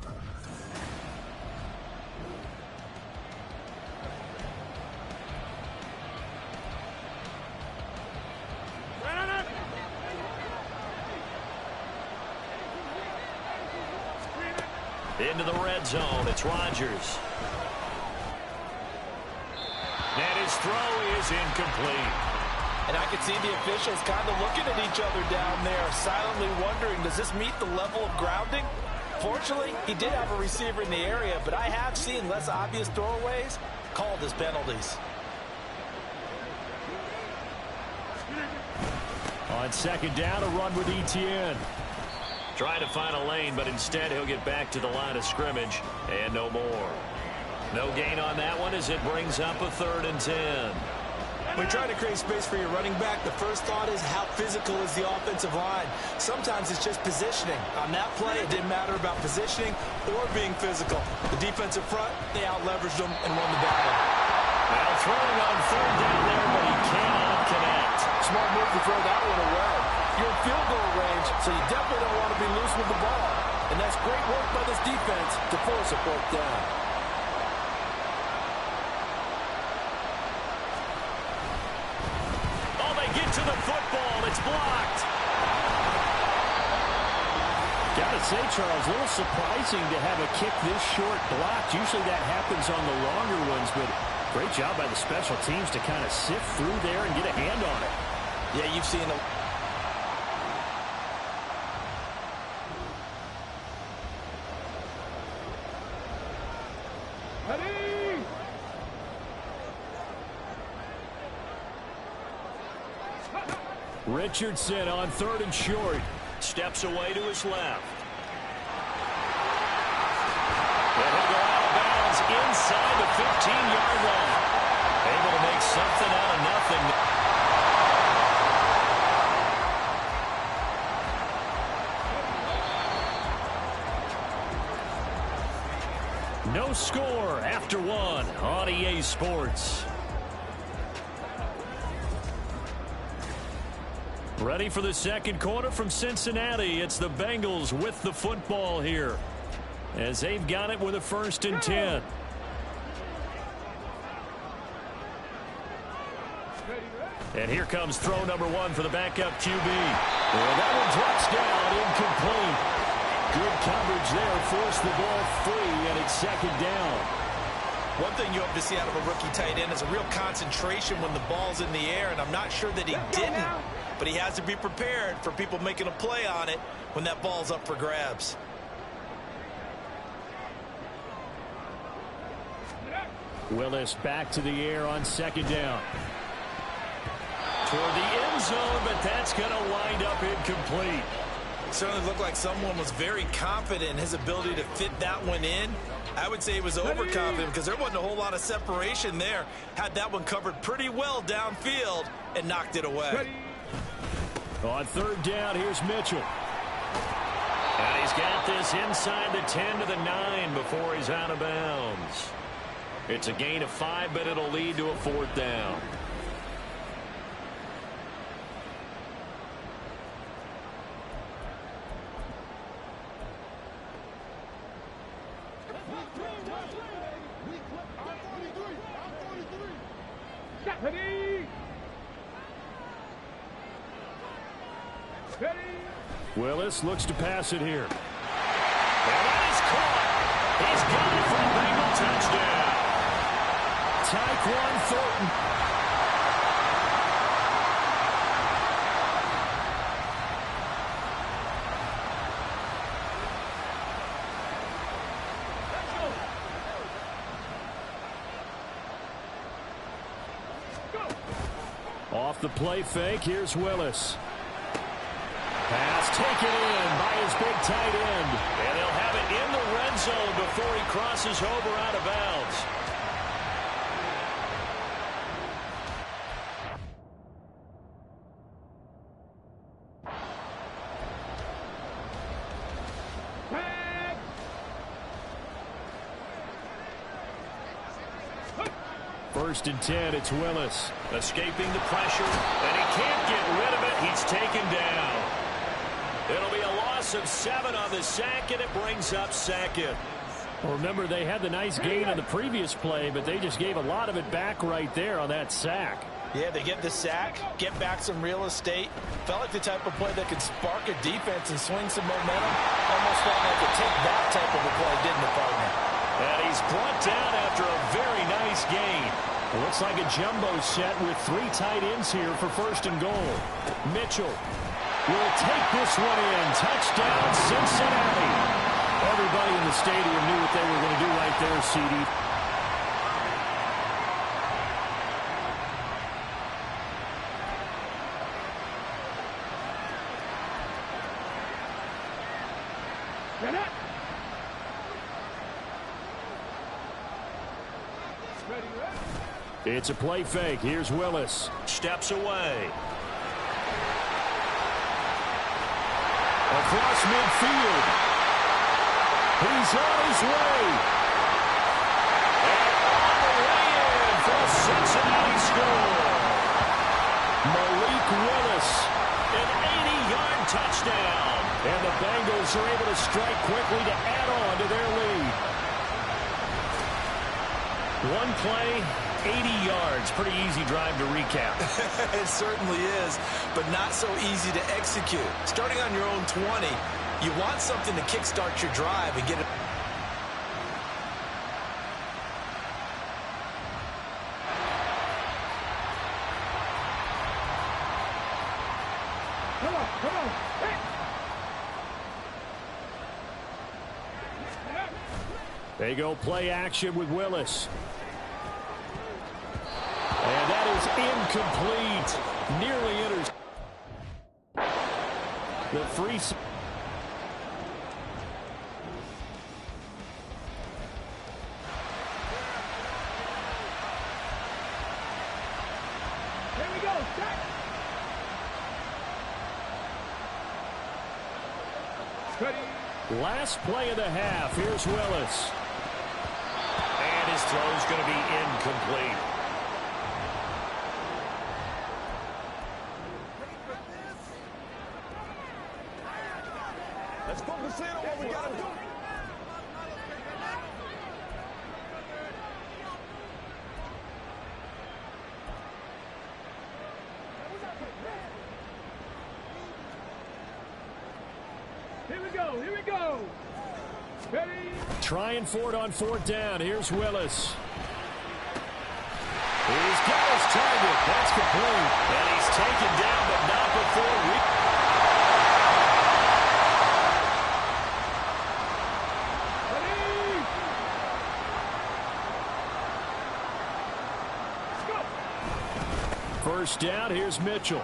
Into the red zone, it's Rodgers. And his throw is incomplete. And I can see the officials kind of looking at each other down there, silently wondering, does this meet the level of grounding? Fortunately, he did have a receiver in the area, but I have seen less obvious throwaways called as penalties. On second down, a run with Etienne. Trying to find a lane, but instead he'll get back to the line of scrimmage and no more. No gain on that one as it brings up a 3rd and 10. When you're trying to create space for your running back, the first thought is how physical is the offensive line. Sometimes it's just positioning. On that play, it didn't matter about positioning or being physical. The defensive front, they out-leveraged them and won the battle. Well, throwing on 3rd down there, but he cannot connect. Smart move to throw that one away. You're in field goal range, so you definitely don't want to be loose with the ball. And that's great work by this defense to force a 4th down. Oh, they get to the football. It's blocked. Gotta say, Charles, a little surprising to have a kick this short blocked. Usually that happens on the longer ones, but great job by the special teams to kind of sift through there and get a hand on it. Yeah, you've seen a... Richardson on 3rd and short. Steps away to his left. And he'll go out of bounds inside the 15-yard line. Able to make something out of nothing. No score after 1 on EA Sports. Ready for the second quarter from Cincinnati. It's the Bengals with the football here, as they've got it with a 1st and 10. And here comes throw number 1 for the backup QB. Well, that one drops down, incomplete. Good coverage there, forced the ball free, and it's 2nd down. One thing you hope to see out of a rookie tight end is a real concentration when the ball's in the air, and I'm not sure that he didn't, but he has to be prepared for people making a play on it when that ball's up for grabs. Willis back to the air on 2nd down. Toward the end zone, but that's going to wind up incomplete. It certainly looked like someone was very confident in his ability to fit that one in. I would say he was overconfident because there wasn't a whole lot of separation there. Had that one covered pretty well downfield and knocked it away. On 3rd down, here's Mitchell. And he's got this inside the 10 to the 9 before he's out of bounds. It's a gain of 5, but it'll lead to a 4th down. Willis looks to pass it here. And that is caught. He's got it for a Bengal touchdown. Tyquan Thornton. Off the play fake, here's Willis. Pass taken in by his big tight end. And they'll have it in the red zone before he crosses over out of bounds. first and 10. It's Willis. Escaping the pressure, and he can't get rid of it. He's taken down. It'll be a loss of 7 on the sack, and it brings up second. Well, remember, they had the nice gain on the previous play, but they just gave a lot of it back right there on that sack. Yeah, they get the sack, get back some real estate. Felt like the type of play that could spark a defense and swing some momentum. Almost felt like a take that type of a play, didn't it, partner? And he's brought down after a very nice gain. It looks like a jumbo set with 3 tight ends here for first and goal. Mitchell will take this one in. Touchdown, Cincinnati. Everybody in the stadium knew what they were going to do right there, CD. It's a play fake. Here's Willis. Steps away. Across midfield. He's on his way. And on the way in for a Cincinnati score. Malik Willis. An 80-yard touchdown. And the Bengals are able to strike quickly to add on to their lead. One play, 80 yards. Pretty easy drive to recap. It certainly is, but not so easy to execute. Starting on your own 20, you want something to kickstart your drive and get it. Come on. Hey. They go play action with Willis. And that is incomplete. Nearly enters. The free. Here we go. Set. Ready. Last play of the half. Here's Willis. And his throw's going to be incomplete. Let's focus in on what we got to do. Here we go. Ready. Trying for it on 4th down. Here's Willis. He's got his target. That's complete. And he's taken down, but not before First down, here's Mitchell.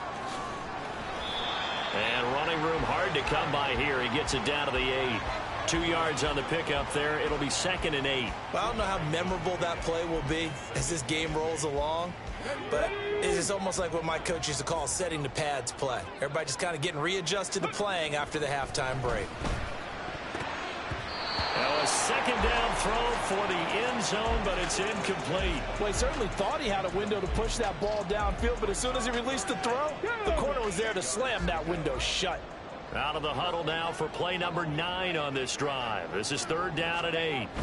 And running room hard to come by here. He gets it down to the 8. 2 yards on the pickup there. It'll be 2nd and 8. Well, I don't know how memorable that play will be as this game rolls along, but it's almost like what my coach used to call setting the pads play. Everybody just kind of getting readjusted to playing after the halftime break. Now a 2nd down throw for the end zone, but it's incomplete. Well, he certainly thought he had a window to push that ball downfield, but as soon as he released the throw, the corner was there to slam that window shut. Out of the huddle now for play number 9 on this drive. This is 3rd down and 8. The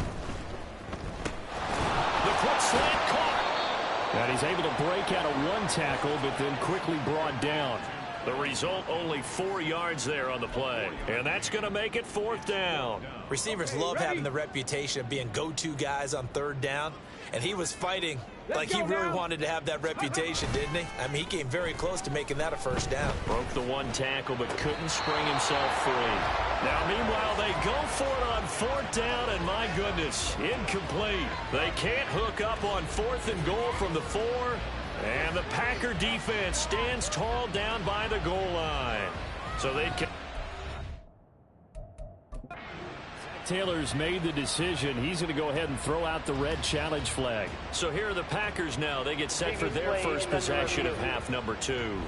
quick slant caught. And he's able to break out of 1 tackle, but then quickly brought down. The result, only 4 yards there on the play. And that's going to make it 4th down. Receivers love having the reputation of being go-to guys on 3rd down, and he was fighting like he really wanted to have that reputation, didn't he? I mean, he came very close to making that a 1st down. Broke the 1 tackle, but couldn't spring himself free. Now, meanwhile, they go for it on 4th down, and my goodness, incomplete. They can't hook up on 4th and goal from the 4, and the Packer defense stands tall down by the goal line. So they can. Taylor's made the decision. He's going to go ahead and throw out the red challenge flag. So here are the Packers now. They get set for their first possession of half number 2.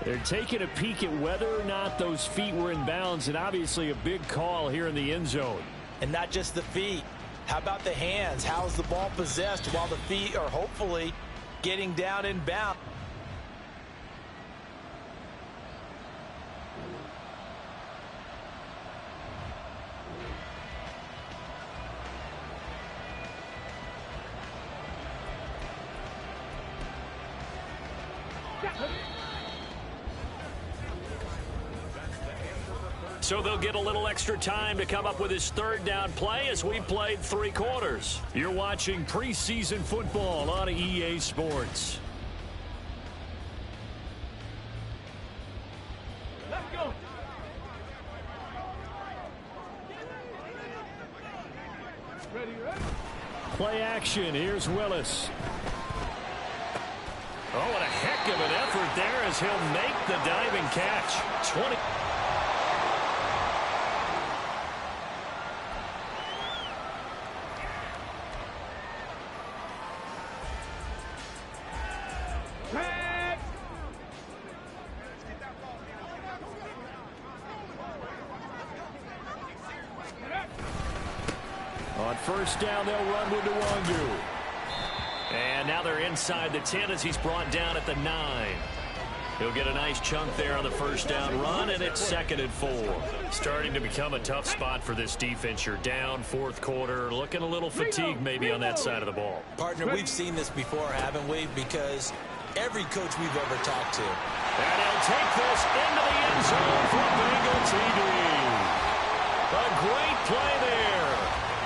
They're taking a peek at whether or not those feet were in bounds, and obviously a big call here in the end zone. And not just the feet. How about the hands? How is the ball possessed while the feet are hopefully getting down and bound? So they'll get a little extra time to come up with his third down play as we played 3 quarters. You're watching preseason football on EA Sports. Let's go. Ready, ready. Play action. Here's Willis. Oh, what a heck of an effort there as he'll make the diving catch. 20. On first down, they'll run with Nwangu. And now they're inside the 10 as he's brought down at the 9. He'll get a nice chunk there on the first down run, and it's 2nd and 4. Starting to become a tough spot for this defense. You're down 4th quarter, looking a little fatigued maybe on that side of the ball. Partner, we've seen this before, haven't we? Because every coach we've ever talked to. And he'll take this into the end zone for Bengal TD. A great play there.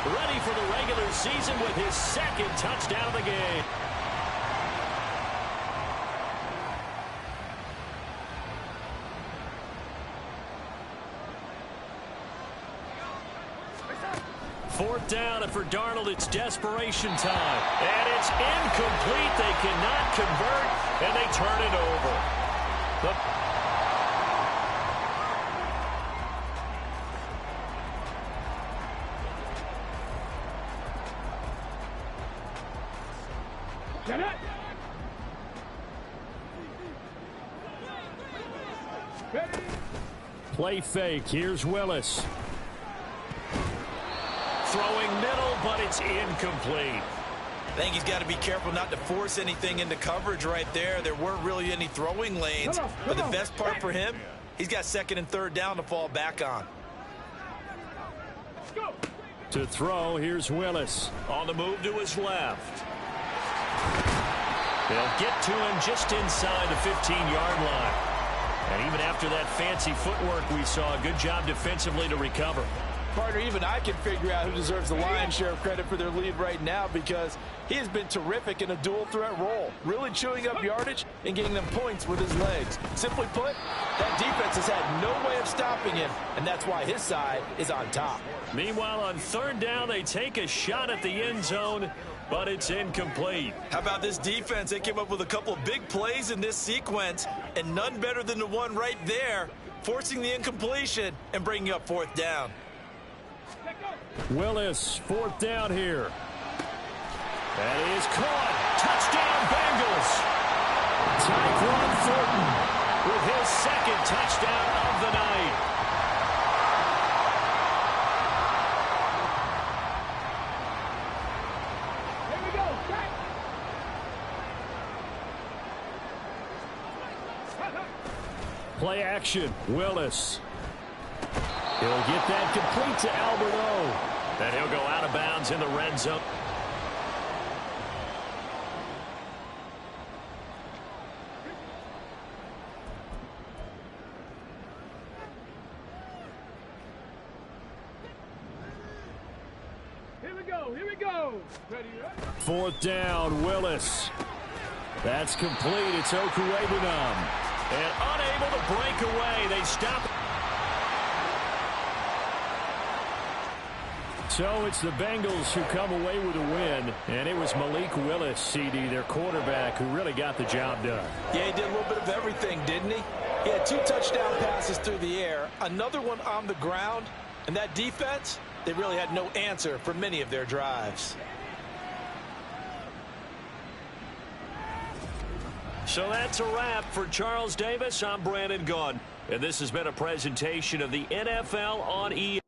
Ready for the regular season with his 2nd touchdown of the game. Fourth down, and for Darnold, it's desperation time. And it's incomplete. They cannot convert, and they turn it over. Get it. Ready. Play fake. Here's Willis. Throwing middle, but it's incomplete. I think he's got to be careful not to force anything into coverage right there. There weren't really any throwing lanes. But the best part for him, he's got 2nd and 3rd down to fall back on. Go. To throw, here's Willis. On the move to his left. They'll get to him just inside the 15-yard line. And even after that fancy footwork we saw, a good job defensively to recover. Partner, even I can figure out who deserves the lion's share of credit for their lead right now, because he has been terrific in a dual threat role, really chewing up yardage and getting them points with his legs. Simply put, that defense has had no way of stopping him, and that's why his side is on top. Meanwhile, on 3rd down, they take a shot at the end zone, but it's incomplete. How about this defense? They came up with a couple of big plays in this sequence, and none better than the one right there, forcing the incompletion and bringing up 4th down. Willis, 4th down here. That is caught. Touchdown, Bengals. Tyquan Thornton With his 2nd touchdown of the night. Here we go. Play action. Willis. He'll get that complete to Alberto. And he'll go out of bounds in the red zone. Here we go. Here we go. Ready, ready. 4th down, Willis. That's complete. It's Okurebenam. And unable to break away, they stop. So it's the Bengals who come away with a win, and it was Malik Willis, CD, their quarterback, who really got the job done. Yeah, he did a little bit of everything, didn't he? He had 2 touchdown passes through the air, another one on the ground, and that defense, they really had no answer for many of their drives. So that's a wrap for Charles Davis. I'm Brandon Gaudin, and this has been a presentation of the NFL on EA.